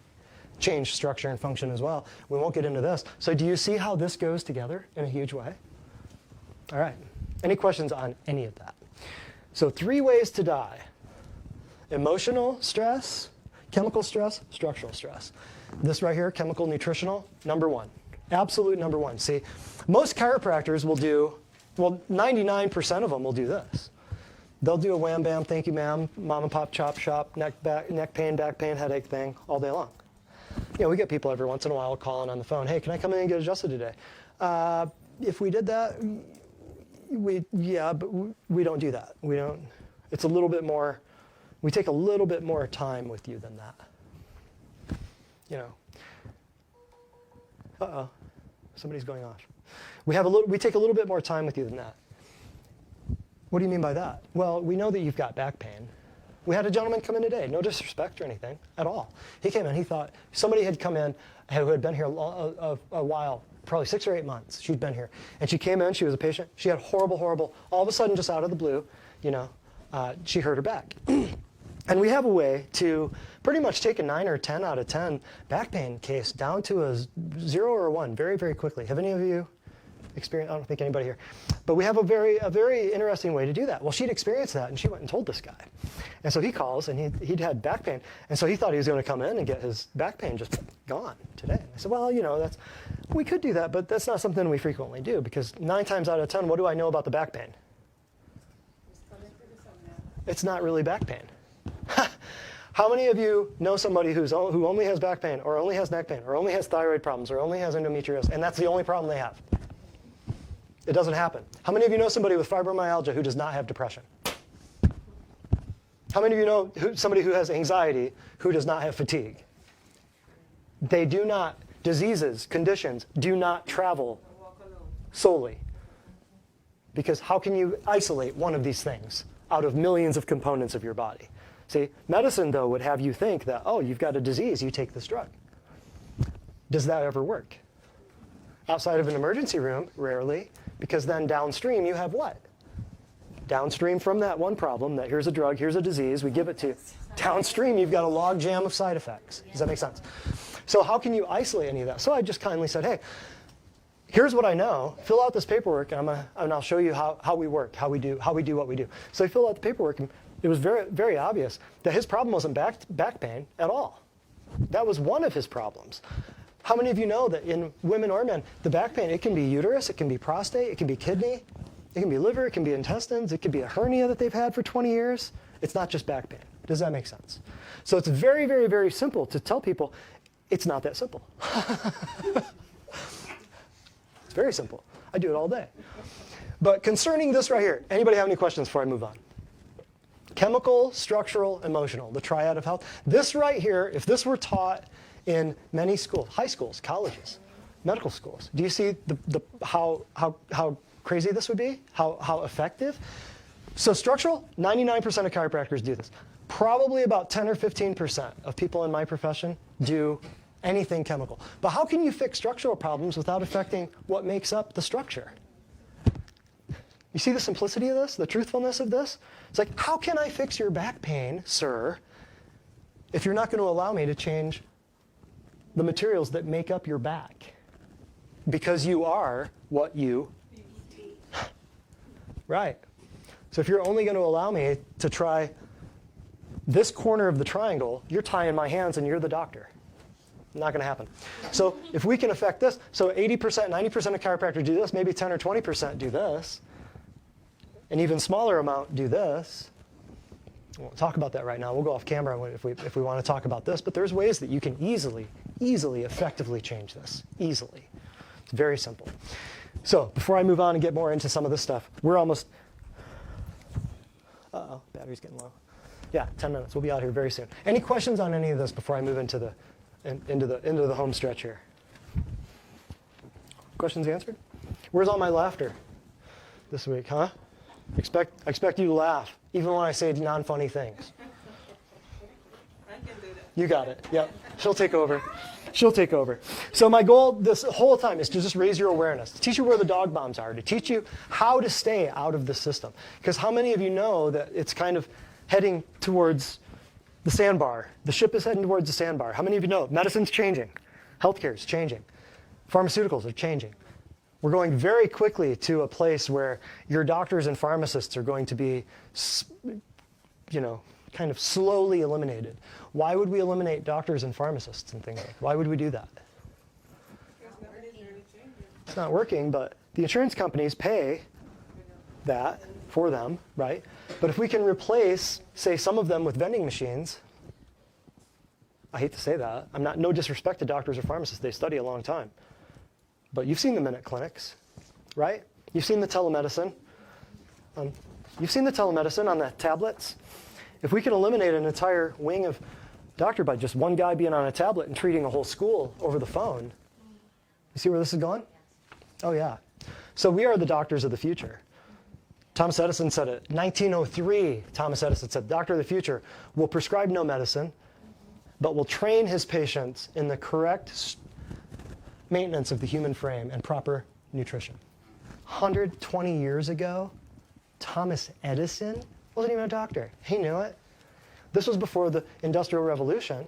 change structure and function as well. We won't get into this. So do you see how this goes together in a huge way? All right. Any questions on any of that? So 3 ways to die. Emotional stress, chemical stress, structural stress. This right here, chemical, nutritional, number 1. Absolute number 1. See, most chiropractors will do, 99% of them will do this. They'll do a wham, bam, thank you, ma'am, mom and pop, chop, shop, neck pain, back pain, headache thing, all day long. We get people every once in a while calling on the phone, hey, can I come in and get adjusted today? If we did that, but we don't do that. It's a little bit more, we take a little bit more time with you than that. Uh-oh, somebody's going off. We take a little bit more time with you than that. What do you mean by that? Well, we know that you've got back pain. We had a gentleman come in today, no disrespect or anything at all. He came in, he thought somebody had come in who had been here a while, probably 6 or 8 months. She'd been here. And she came in, she was a patient. She had horrible, all of a sudden, just out of the blue, she hurt her back. And we have a way to pretty much take a 9 or 10 out of 10 back pain case down to a 0 or a 1 very, very quickly. Have any of you experience. I don't think anybody here. But we have a very interesting way to do that. Well, she'd experienced that, and she went and told this guy. And so he calls, and he'd had back pain. And so he thought he was going to come in and get his back pain just gone today. I said, well, we could do that, but that's not something we frequently do, because 9 times out of 10, what do I know about the back pain? It's not really back pain. How many of you know somebody who only has back pain, or only has neck pain, or only has thyroid problems, or only has endometriosis, and that's the only problem they have? It doesn't happen. How many of you know somebody with fibromyalgia who does not have depression? How many of you know somebody who has anxiety who does not have fatigue? They do not, diseases, conditions, do not travel solely. Because how can you isolate one of these things out of millions of components of your body? See, medicine, though, would have you think that, oh, you've got a disease, you take this drug. Does that ever work? Outside of an emergency room, rarely, because then downstream you have what? Downstream from that one problem, that here's a drug, here's a disease, we give it to you. Downstream, you've got a log jam of side effects. Does that make sense? So how can you isolate any of that? So I just kindly said, hey, here's what I know. Fill out this paperwork, and I'll show you how we work, how we do what we do. So he filled out the paperwork, and it was very, very obvious that his problem wasn't back pain at all. That was one of his problems. How many of you know that in women or men, the back pain, it can be uterus, it can be prostate, it can be kidney, it can be liver, it can be intestines, it could be a hernia that they've had for 20 years. It's not just back pain. Does that make sense? So it's very, very, very simple to tell people it's not that simple. It's very simple. I do it all day. But concerning this right here, anybody have any questions before I move on? Chemical, structural, emotional, the triad of health. This right here, if this were taught in many schools, high schools, colleges, medical schools, do you see how crazy this would be? How effective? So structural, 99% of chiropractors do this. Probably about 10 or 15% of people in my profession do anything chemical. But how can you fix structural problems without affecting what makes up the structure? You see the simplicity of this, the truthfulness of this? It's like, how can I fix your back pain, sir, if you're not going to allow me to change the materials that make up your back? Because you are what you... Right. So if you're only going to allow me to try this corner of the triangle, you're tying my hands and you're the doctor. Not going to happen. So if we can affect this, so 80%, 90% of chiropractors do this, maybe 10 or 20% do this. An even smaller amount do this. We won't talk about that right now. We'll go off camera if we want to talk about this. But there's ways that you can easily, effectively change this. Easily. It's very simple. So before I move on and get more into some of this stuff, we're almost... Uh-oh, battery's getting low. Yeah, 10 minutes. We'll be out here very soon. Any questions on any of this before I move into the home stretch here? Questions answered? Where's all my laughter this week, huh? I expect you to laugh, even when I say non-funny things. I can do that. You got it. Yep. She'll take over. She'll take over. So my goal this whole time is to just raise your awareness, to teach you where the dog bombs are, to teach you how to stay out of the system. Because how many of you know that it's kind of heading towards the sandbar? The ship is heading towards the sandbar. How many of you know medicine's changing? Healthcare is changing. Pharmaceuticals are changing. We're going very quickly to a place where your doctors and pharmacists are going to be, kind of slowly eliminated. Why would we eliminate doctors and pharmacists and things like that? Why would we do that? It's not working, but the insurance companies pay that for them, right? But if we can replace, say, some of them with vending machines, I hate to say that. No disrespect to doctors or pharmacists. They study a long time. But you've seen the minute clinics, right? You've seen the telemedicine. You've seen the telemedicine on the tablets. If we can eliminate an entire wing of doctor by just one guy being on a tablet and treating a whole school over the phone, you see where this is going? Oh, yeah. So we are the doctors of the future. Thomas Edison said it. 1903, Thomas Edison said, Doctor of the future will prescribe no medicine, but will train his patients in the correct maintenance of the human frame and proper nutrition. 120 years ago, Thomas Edison wasn't even a doctor. He knew it. This was before the Industrial Revolution.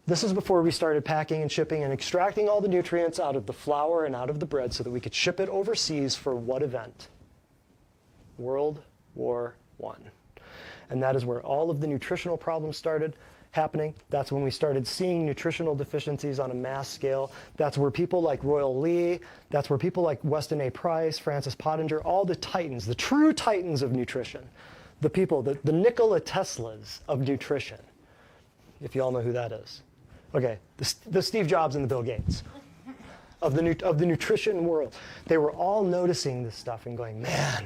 This is before we started packing and shipping and extracting all the nutrients out of the flour and out of the bread so that we could ship it overseas for what event? World War I. And that is where all of the nutritional problems started happening. That's when we started seeing nutritional deficiencies on a mass scale. That's where people like Royal Lee, that's where people like Weston A. Price, Francis Pottinger, all the titans, the true titans of nutrition, the people, the Nikola Teslas of nutrition, if you all know who that is. Okay, the Steve Jobs and the Bill Gates of the nutrition world. They were all noticing this stuff and going, man,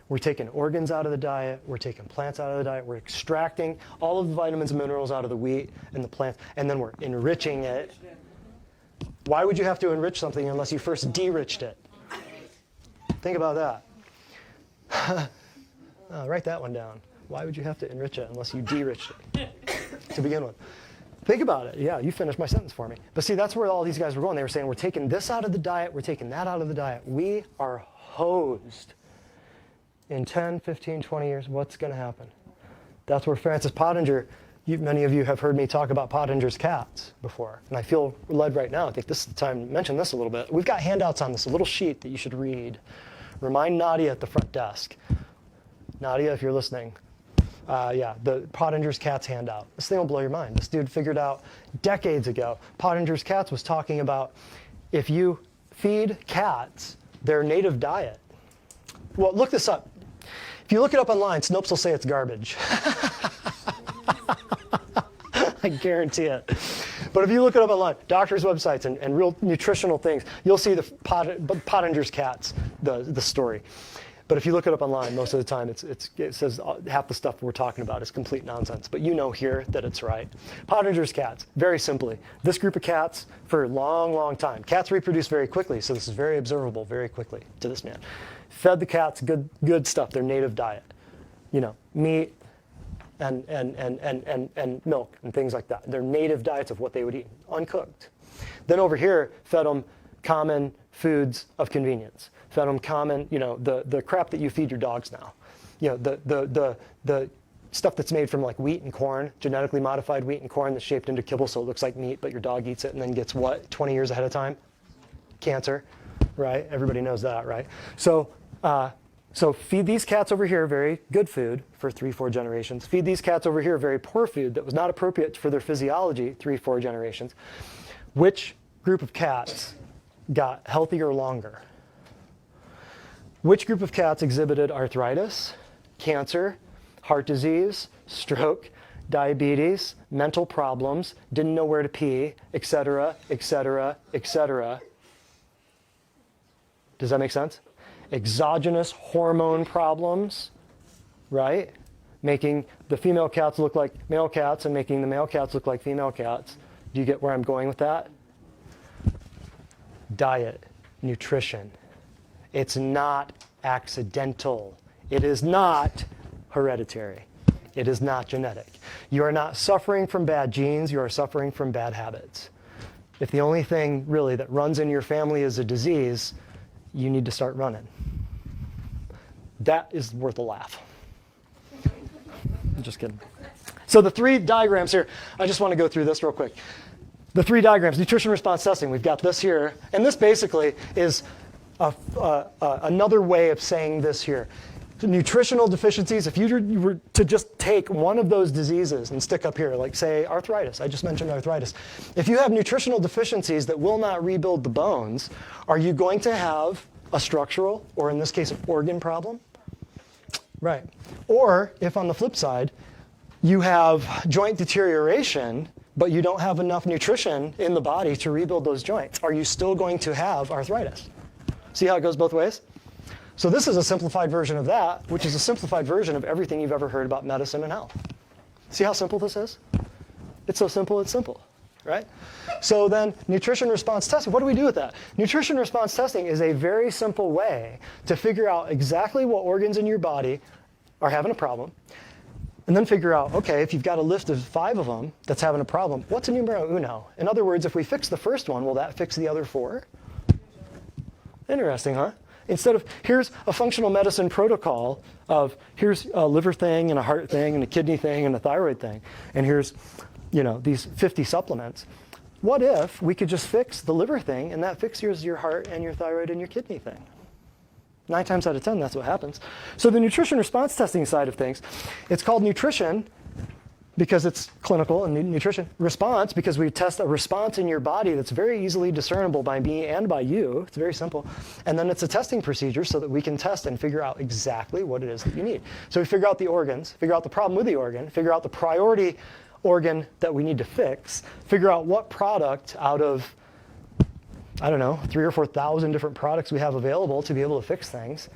we're taking organs out of the diet, we're taking plants out of the diet, we're extracting all of the vitamins and minerals out of the wheat and the plants, and then we're enriching it. Why would you have to enrich something unless you first de-riched it? Think about that. Write that one down. Why would you have to enrich it unless you de-riched it to begin with? Think about it. Yeah, you finished my sentence for me. But see, that's where all these guys were going. They were saying, we're taking this out of the diet, we're taking that out of the diet. We are hosed. In 10, 15, 20 years, what's going to happen? That's where Francis Pottinger, many of you have heard me talk about Pottinger's cats before. And I feel led right now. I think this is the time to mention this a little bit. We've got handouts on this, a little sheet that you should read. Remind Nadia at the front desk. Nadia, if you're listening. The Pottinger's Cats handout. This thing will blow your mind. This dude figured out decades ago. Pottinger's Cats was talking about if you feed cats their native diet. Well, look this up. If you look it up online, Snopes will say it's garbage. I guarantee it. But if you look it up online, doctors' websites and real nutritional things, you'll see the Pottinger's Cats, the story. But if you look it up online, most of the time it says half the stuff we're talking about is complete nonsense. But you know here that it's right. Pottinger's cats, very simply. This group of cats, for a long, long time. Cats reproduce very quickly, so this is very observable very quickly to this man. Fed the cats good stuff, their native diet. You know, meat and milk and things like that. Their native diets of what they would eat, uncooked. Then over here, fed them common foods of convenience. Fed them common, the crap that you feed your dogs now. The stuff that's made from like wheat and corn, genetically modified wheat and corn that's shaped into kibble so it looks like meat, but your dog eats it and then gets what, 20 years ahead of time? Cancer, right? Everybody knows that, right? So feed these cats over here very good food for 3-4 generations. Feed these cats over here very poor food that was not appropriate for their physiology 3-4 generations. Which group of cats got healthier longer? Which group of cats exhibited arthritis, cancer, heart disease, stroke, diabetes, mental problems, didn't know where to pee, etc., etc., etc.? Does that make sense? Exogenous hormone problems, right? Making the female cats look like male cats and making the male cats look like female cats. Do you get where I'm going with that? Diet, nutrition. It's not accidental. It is not hereditary. It is not genetic. You are not suffering from bad genes. You are suffering from bad habits. If the only thing really that runs in your family is a disease, you need to start running. That is worth a laugh. I'm just kidding. So the 3 diagrams here, I just want to go through this real quick. The 3 diagrams, nutrition response testing, we've got this here. And this basically is another way of saying this here. Nutritional deficiencies, if you were to just take one of those diseases and stick up here, like say arthritis, I just mentioned arthritis. If you have nutritional deficiencies that will not rebuild the bones, are you going to have a structural, or in this case, an organ problem? Right. Or if on the flip side, you have joint deterioration, but you don't have enough nutrition in the body to rebuild those joints, are you still going to have arthritis? See how it goes both ways? So this is a simplified version of that, which is a simplified version of everything you've ever heard about medicine and health. See how simple this is? It's so simple, it's simple, right? So then nutrition response testing, what do we do with that? Nutrition response testing is a very simple way to figure out exactly what organs in your body are having a problem, and then figure out, okay, if you've got a list of 5 of them that's having a problem, what's a numero uno? In other words, if we fix the first one, will that fix the other 4? Interesting, huh? Instead of, here's a functional medicine protocol of, here's a liver thing and a heart thing and a kidney thing and a thyroid thing. And here's these 50 supplements. What if we could just fix the liver thing, and that fixes your heart and your thyroid and your kidney thing? 9 times out of 10, that's what happens. So the nutrition response testing side of things, it's called nutrition because it's clinical, and nutrition response because we test a response in your body that's very easily discernible by me and by you. It's very simple. And then it's a testing procedure so that we can test and figure out exactly what it is that you need. So we figure out the organs, figure out the problem with the organ, figure out the priority organ that we need to fix, figure out what product out of, I don't know, 3,000 or 4,000 different products we have available to be able to fix things,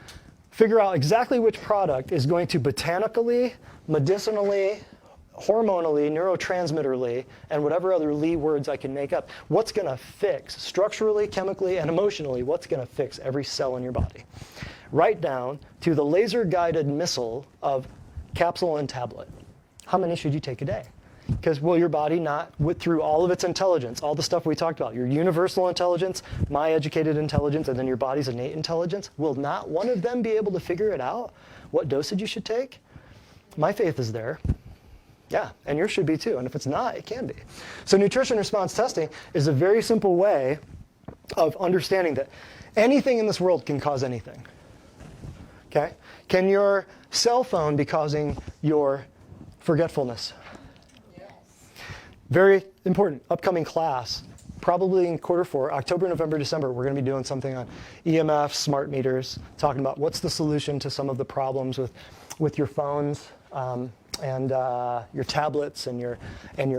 figure out exactly which product is going to botanically, medicinally, hormonally, neurotransmitterly, and whatever other Lee words I can make up, what's going to fix, structurally, chemically, and emotionally, what's going to fix every cell in your body. Right down to the laser-guided missile of capsule and tablet. How many should you take a day? Because will your body not, through all of its intelligence, all the stuff we talked about, your universal intelligence, my educated intelligence, and then your body's innate intelligence, will not one of them be able to figure it out, what dosage you should take? My faith is there. Yeah, and yours should be too. And if it's not, it can be. So nutrition response testing is a very simple way of understanding that anything in this world can cause anything. Okay? Can your cell phone be causing your forgetfulness? Yes. Very important. Upcoming class, probably in Q4, October, November, December, we're going to be doing something on EMF, smart meters, talking about what's the solution to some of the problems with your phones. And your tablets and your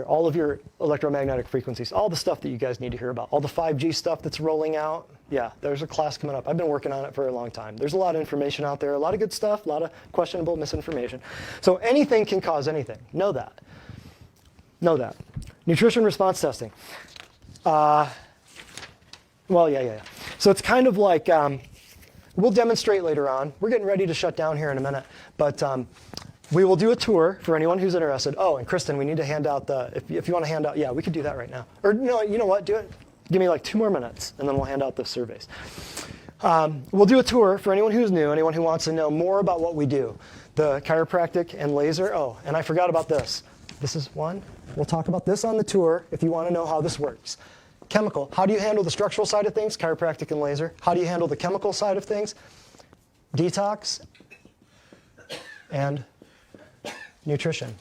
all of your electromagnetic frequencies, all the stuff that you guys need to hear about, all the 5G stuff that's rolling out. Yeah, there's a class coming up. I've been working on it for a long time. There's a lot of information out there, a lot of good stuff, a lot of questionable misinformation. So anything can cause anything. Know that. Know that. Nutrition response testing. Yeah. So it's kind of like, we'll demonstrate later on. We're getting ready to shut down here in a minute, but we will do a tour for anyone who's interested. Oh, and Kristen, we need to hand out if you want to hand out, yeah, we could do that right now. Or you know what, do it. Give me like 2 more minutes, and then we'll hand out the surveys. We'll do a tour for anyone who's new, anyone who wants to know more about what we do. The chiropractic and laser. Oh, and I forgot about this. This is one. We'll talk about this on the tour if you want to know how this works. Chemical. How do you handle the structural side of things? Chiropractic and laser. How do you handle the chemical side of things? Detox and nutrition.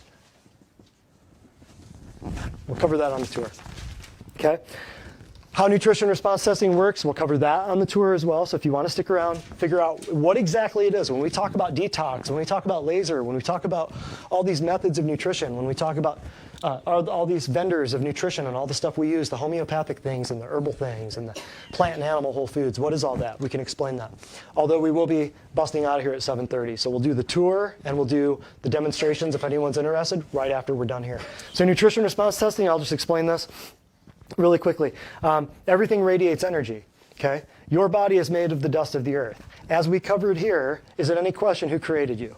We'll cover that on the tour. Okay? How nutrition response testing works, we'll cover that on the tour as well. So if you want to stick around, figure out what exactly it is. When we talk about detox, when we talk about laser, when we talk about all these methods of nutrition, when we talk about all these vendors of nutrition and all the stuff we use, the homeopathic things and the herbal things and the plant and animal whole foods, what is all that? We can explain that. Although we will be busting out of here at 7:30. So we'll do the tour and we'll do the demonstrations if anyone's interested right after we're done here. So nutrition response testing, I'll just explain this really quickly. Everything radiates energy. Okay? Your body is made of the dust of the earth. As we covered here, is it any question who created you?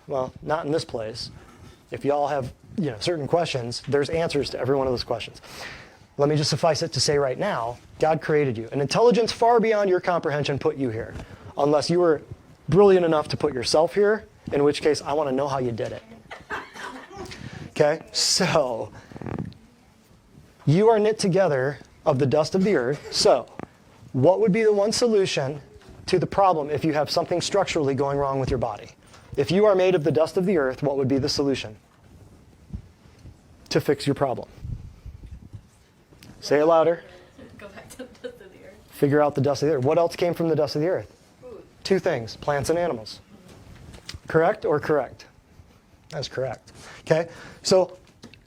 Well, not in this place. If you all have certain questions, there's answers to every one of those questions. Let me just suffice it to say right now, God created you. An intelligence far beyond your comprehension put you here. Unless you were brilliant enough to put yourself here, in which case I want to know how you did it. Okay? So, you are knit together of the dust of the earth. So, what would be the one solution to the problem if you have something structurally going wrong with your body? If you are made of the dust of the earth, what would be the solution to fix your problem? Say it louder. Go back to the dust of the earth. Figure out the dust of the earth. What else came from the dust of the earth? Food. 2 things, plants and animals. Correct or correct? That's correct. Okay, so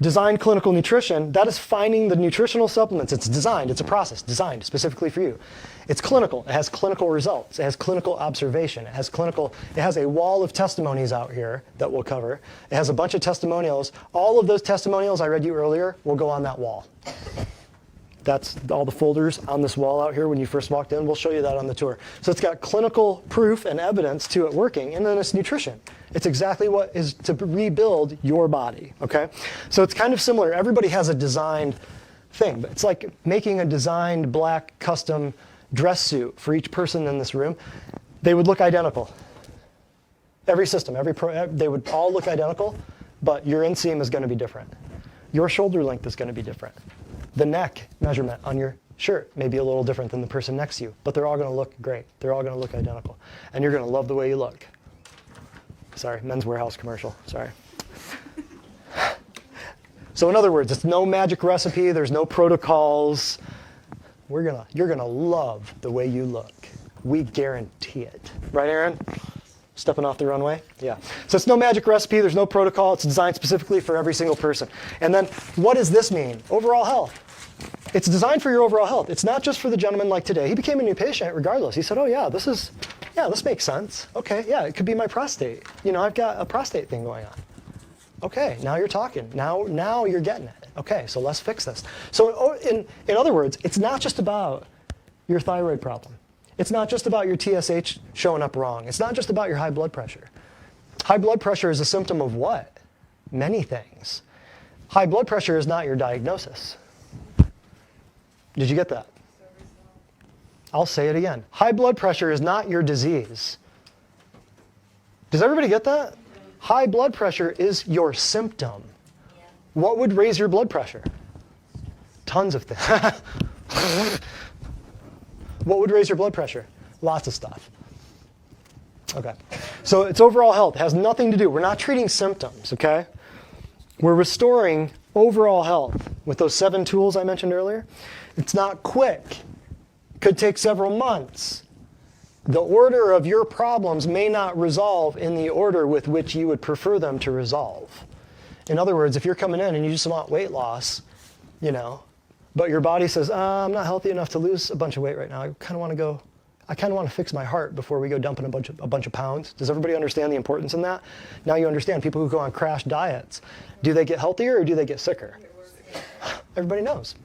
designed clinical nutrition, that is finding the nutritional supplements. It's designed, it's a process designed specifically for you. It's clinical, it has clinical results, it has clinical observation, it has a wall of testimonies out here that we'll cover. It has a bunch of testimonials. All of those testimonials I read you earlier will go on that wall. That's all the folders on this wall out here when you first walked in. We'll show you that on the tour. So it's got clinical proof and evidence to it working, and then it's nutrition. It's exactly what is to rebuild your body, okay? So it's kind of similar. Everybody has a designed thing, but it's like making a designed black custom dress suit for each person in this room. They would look identical. Every system, they would all look identical, but your inseam is going to be different. Your shoulder length is going to be different. The neck measurement on your shirt may be a little different than the person next to you, but they're all going to look great. They're all going to look identical. And you're going to love the way you look. Sorry, Men's Warehouse commercial. Sorry. So in other words, it's no magic recipe. There's no protocols. You're going to love the way you look. We guarantee it. Right, Aaron? Stepping off the runway? Yeah. So it's no magic recipe. There's no protocol. It's designed specifically for every single person. And then what does this mean? Overall health. It's designed for your overall health. It's not just for the gentleman like today. He became a new patient regardless. He said, oh, yeah, this makes sense. OK, yeah, it could be my prostate. I've got a prostate thing going on. OK, now you're talking. Now you're getting it. OK, so let's fix this. So in other words, it's not just about your thyroid problem. It's not just about your TSH showing up wrong. It's not just about your high blood pressure. High blood pressure is a symptom of what? Many things. High blood pressure is not your diagnosis. Did you get that? I'll say it again. High blood pressure is not your disease. Does everybody get that? High blood pressure is your symptom. What would raise your blood pressure? Tons of things. What would raise your blood pressure? Lots of stuff. Okay. So it's overall health. It has nothing to do. We're not treating symptoms, okay? We're restoring overall health with those 7 tools I mentioned earlier. It's not quick. Could take several months. The order of your problems may not resolve in the order with which you would prefer them to resolve. In other words, if you're coming in and you just want weight loss, but your body says, I'm not healthy enough to lose a bunch of weight right now. I kind of want to fix my heart before we go dumping a bunch of pounds. Does everybody understand the importance in that? Now you understand people who go on crash diets. Do they get healthier or do they get sicker? Everybody knows.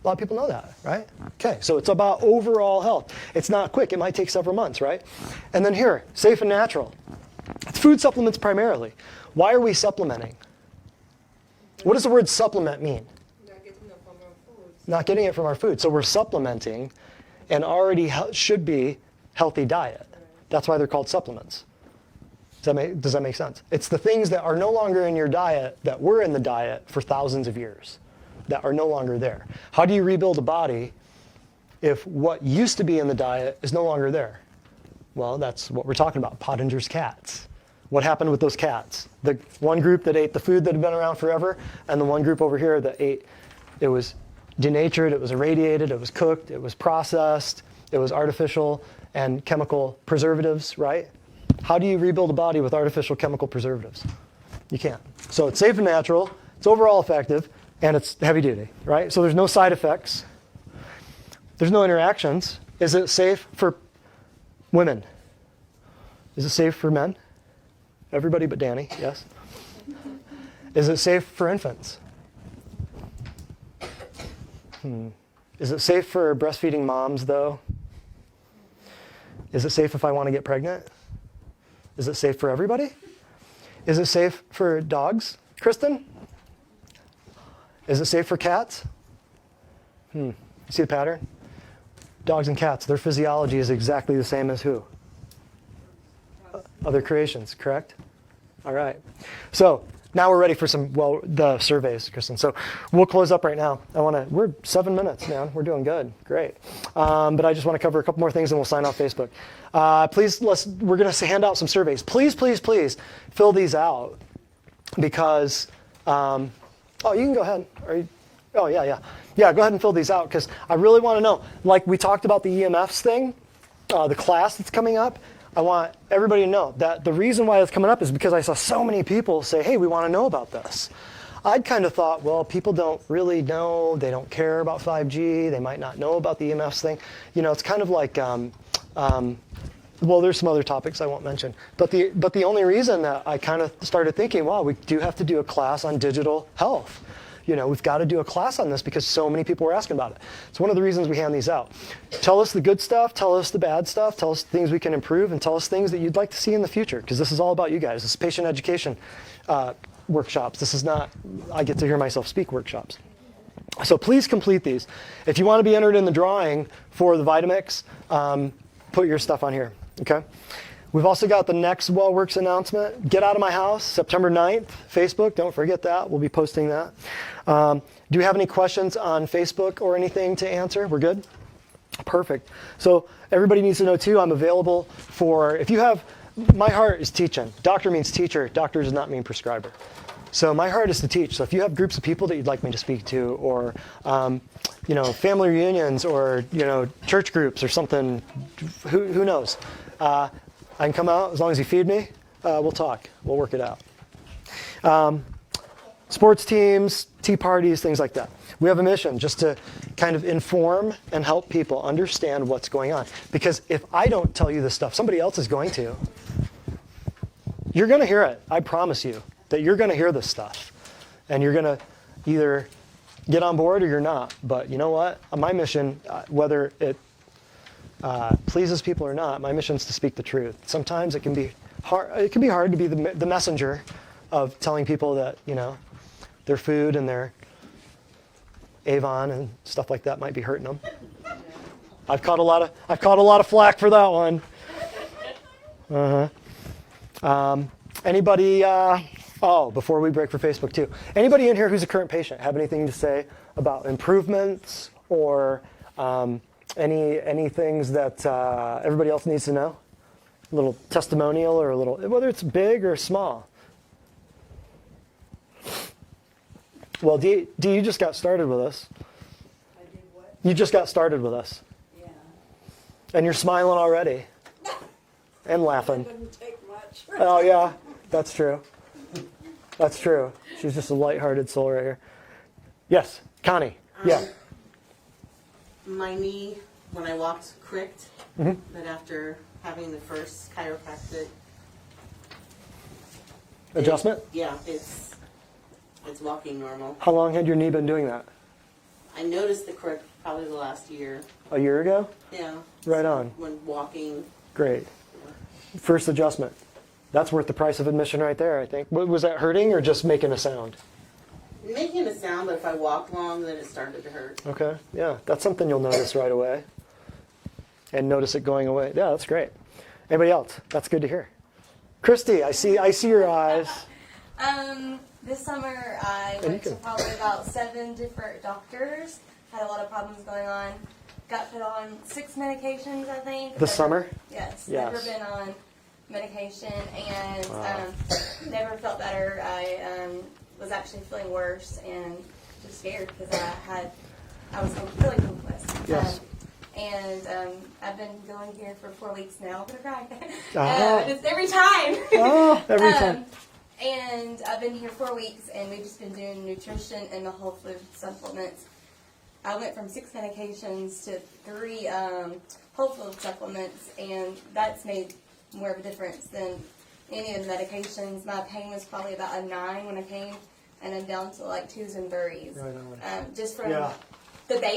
A lot of people know that, right? Okay, so it's about overall health. It's not quick. It might take several months, right? And then here, safe and natural. It's food supplements primarily. Why are we supplementing? What does the word supplement mean? Not getting it from our food. So we're supplementing an already should be healthy diet. That's why they're called supplements. Does that make sense? It's the things that are no longer in your diet that were in the diet for thousands of years that are no longer there. How do you rebuild a body if what used to be in the diet is no longer there? Well, that's what we're talking about, Pottinger's cats. What happened with those cats? The one group that ate the food that had been around forever, and the one group over here that ate, it was denatured, it was irradiated, it was cooked, it was processed, it was artificial and chemical preservatives, right? How do you rebuild a body with artificial chemical preservatives? You can't. So it's safe and natural, it's overall effective, and it's heavy duty, right? So there's no side effects. There's no interactions. Is it safe for women? Is it safe for men? Everybody but Danny, yes. Is it safe for infants? Is it safe for breastfeeding moms, though? Is it safe if I want to get pregnant? Is it safe for everybody? Is it safe for dogs, Kristen? Is it safe for cats? You see the pattern? Dogs and cats, their physiology is exactly the same as who? Other creations, correct? All right. So now we're ready for the surveys, Kristen. So we'll close up right now. We're 7 minutes, man. We're doing good. Great. But I just want to cover a couple more things and we'll sign off Facebook. We're going to hand out some surveys. Please, please, please fill these out because, you can go ahead. Yeah, go ahead and fill these out because I really want to know, like we talked about the EMFs thing, the class that's coming up. I want everybody to know that the reason why it's coming up is because I saw so many people say, hey, we want to know about this. I'd kind of thought, well, people don't really know. They don't care about 5G. They might not know about the EMFs thing. It's kind of like, there's some other topics I won't mention. But the only reason that I kind of started thinking, wow, we do have to do a class on digital health. We've got to do a class on this because so many people were asking about it. It's one of the reasons we hand these out. Tell us the good stuff, tell us the bad stuff, tell us things we can improve, and tell us things that you'd like to see in the future, because this is all about you guys. This is patient education workshops. This is not, I get to hear myself speak workshops. So please complete these. If you want to be entered in the drawing for the Vitamix, put your stuff on here, okay? We've also got the next WellWorks announcement. Get Out of My House, September 9th, Facebook. Don't forget that. We'll be posting that. Do you have any questions on Facebook or anything to answer? We're good? Perfect. So everybody needs to know, too, I'm available for, if you have, my heart is teaching. Doctor means teacher. Doctor does not mean prescriber. So my heart is to teach. So if you have groups of people that you'd like me to speak to, or family reunions, or church groups or something, who knows? I can come out as long as you feed me. We'll talk. We'll work it out. Sports teams, tea parties, things like that. We have a mission just to kind of inform and help people understand what's going on. Because if I don't tell you this stuff, somebody else is going to. You're going to hear it. I promise you that you're going to hear this stuff. And you're going to either get on board or you're not. But you know what? My mission, whether it pleases people or not, my mission is to speak the truth. Sometimes it can be hard. It can be hard to be the messenger of telling people that their food and their Avon and stuff like that might be hurting them. I've caught a lot of flack for that one. Anybody? Before we break for Facebook too. Anybody in here who's a current patient have anything to say about improvements or any things that everybody else needs to know? A little testimonial or a little, whether it's big or small. Well, Dee, you just got started with us. I did what? You just got started with us. Yeah. And you're smiling already. And laughing. It doesn't take much. Oh, yeah. That's true. That's true. She's just a lighthearted soul right here. Yes, Connie. Yeah. My knee, when I walked, cricked. But after having the first chiropractic Adjustment? It's walking normal. How long had your knee been doing that? I noticed the crick probably the last year. A year ago? Yeah. Right on. When walking. Great. First adjustment. That's worth the price of admission right there, I think. Was that hurting or just making a sound? Making a sound, but if I walked long, then it started to hurt. Okay. Yeah. That's something you'll notice right away. And notice it going away. Yeah, that's great. Anybody else? That's good to hear. Christy, I see your eyes. This summer I went to probably about 7 different doctors. Had a lot of problems going on. Got put on 6 medications, I think. This summer? Yes. Yes. Never been on medication and Wow. never felt better. I was actually feeling worse and just scared because I was feeling hopeless. Yes. I've been going here for 4 weeks now. I'm gonna cry. Uh-huh. Just every time. Oh, every time. And I've been here 4 weeks, and we've just been doing nutrition and the whole food supplements. I went from 6 medications to 3 whole food supplements, and that's made more of a difference than any of the medications. My pain was probably about a 9 when I came, and I'm down to like 2s and 3s. Right on. Just from Yeah.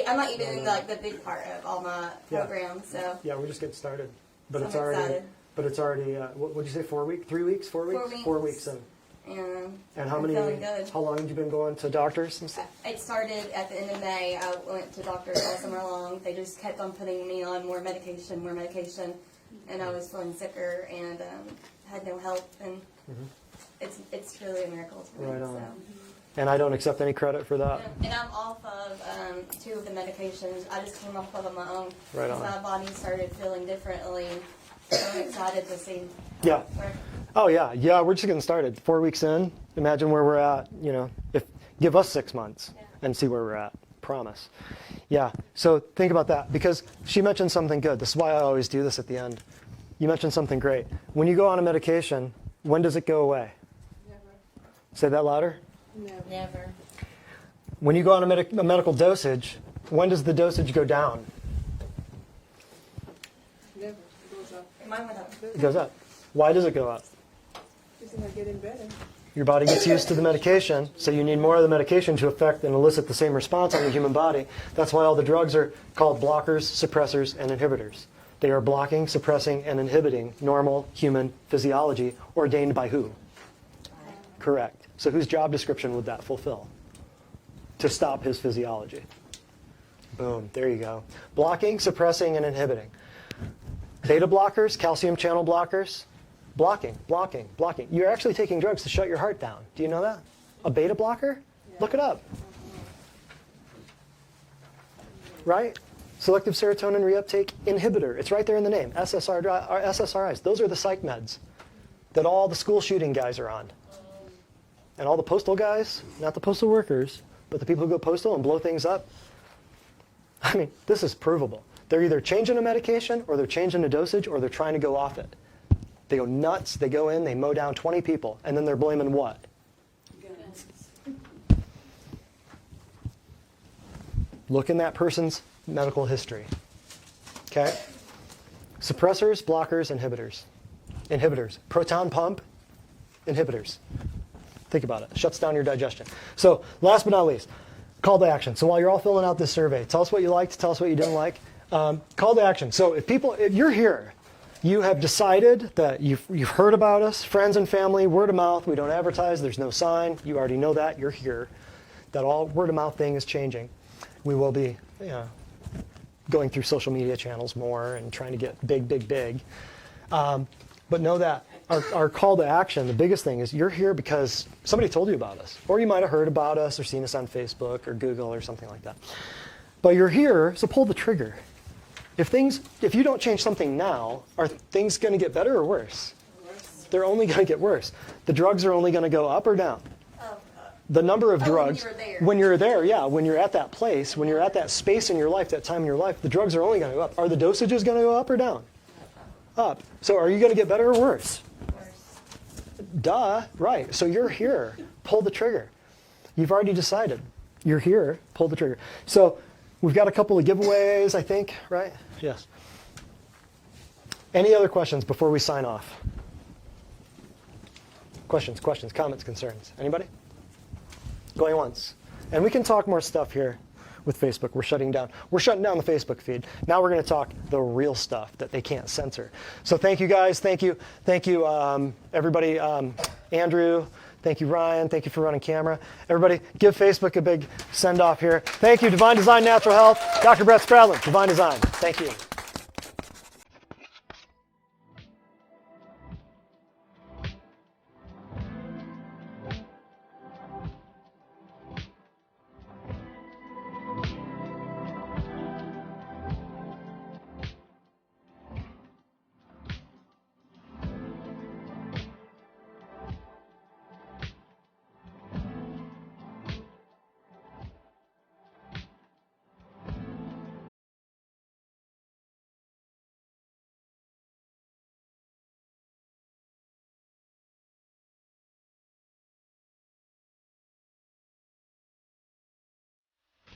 I'm not even in like the big part of all my programs. So Yeah, we're just getting started. But So it's I'm already. excited. But it's already. What would you say? 4 weeks? 3 weeks? 4 weeks? 4 weeks. 4 weeks in. And how I'm many? feeling good. How long have you been going to doctors and stuff? It started at the end of May. I went to doctors all summer long. They just kept on putting me on more medication, and I was feeling sicker and had no help. And it's truly a miracle to me. Right on. So. And I don't accept any credit for that. And I'm off of 2 of the medications. I just came off of on my own. Right on. My body started feeling differently. So I'm excited to see. Yeah. Oh yeah, yeah. We're just getting started. 4 weeks in. Imagine where we're at. Give us 6 months and see where we're at. Promise. Yeah. So think about that because she mentioned something good. This is why I always do this at the end. You mentioned something great. When you go on a medication, when does it go away? Never. Say that louder. Never. When you go on a medical dosage, when does the dosage go down? Never. It goes up. Mine went up. It goes up. Why does it go up? It's not getting better. Your body gets used to the medication, so you need more of the medication to affect and elicit the same response on the human body. That's why all the drugs are called blockers, suppressors, and inhibitors. They are blocking, suppressing, and inhibiting normal human physiology ordained by who? Correct. So whose job description would that fulfill? To stop his physiology. Boom. There you go. Blocking, suppressing, and inhibiting. Beta blockers, calcium channel blockers, blocking. You're actually taking drugs to shut your heart down. Do you know that? A beta blocker? Look it up. Right? Selective serotonin reuptake inhibitor. It's right there in the name. SSRIs. Those are the psych meds that all the school shooting guys are on. And all the postal guys, not the postal workers, but the people who go postal and blow things up. I mean, this is provable. They're either changing a medication, or they're changing a dosage, or they're trying to go off it. They go nuts, they go in, they mow down 20 people, and then they're blaming what? Guns. Look in that person's medical history. Okay? Suppressors, blockers, inhibitors. Inhibitors. Proton pump, inhibitors. Think about it. Shuts down your digestion. So, last but not least, call to action. So while you're all filling out this survey, tell us what you liked, tell us what you didn't like. Call to action. So if you're here, you have decided that you've heard about us, friends and family, word of mouth. We don't advertise. There's no sign. You already know that. You're here. That all word of mouth thing is changing. We will be going through social media channels more and trying to get big. But know that our call to action, the biggest thing is you're here because somebody told you about us. Or you might have heard about us or seen us on Facebook or Google or something like that. But you're here, so pull the trigger. If you don't change something now, are things going to get better or worse? Worse. They're only going to get worse. The drugs are only going to go up or down. The number of drugs, when you're there, when you're at that place, when you're at that space in your life, that time in your life, the drugs are only going to go up. Are the dosages going to go up or down? Up. So are you going to get better or worse? Worse. Duh, right. So you're here. Pull the trigger. You've already decided. You're here. Pull the trigger. So we've got a couple of giveaways, I think, right? Yes. Any other questions before we sign off? Questions, comments, concerns. Anybody? Going once. And we can talk more stuff here with Facebook. We're shutting down the Facebook feed. Now we're going to talk the real stuff that they can't censor. So thank you guys. Thank you everybody. Andrew, thank you Ryan. Thank you for running camera. Everybody give Facebook a big send off here. Thank you Divine Design Natural Health. Dr. Brett Spradlin, Divine Design. Thank you.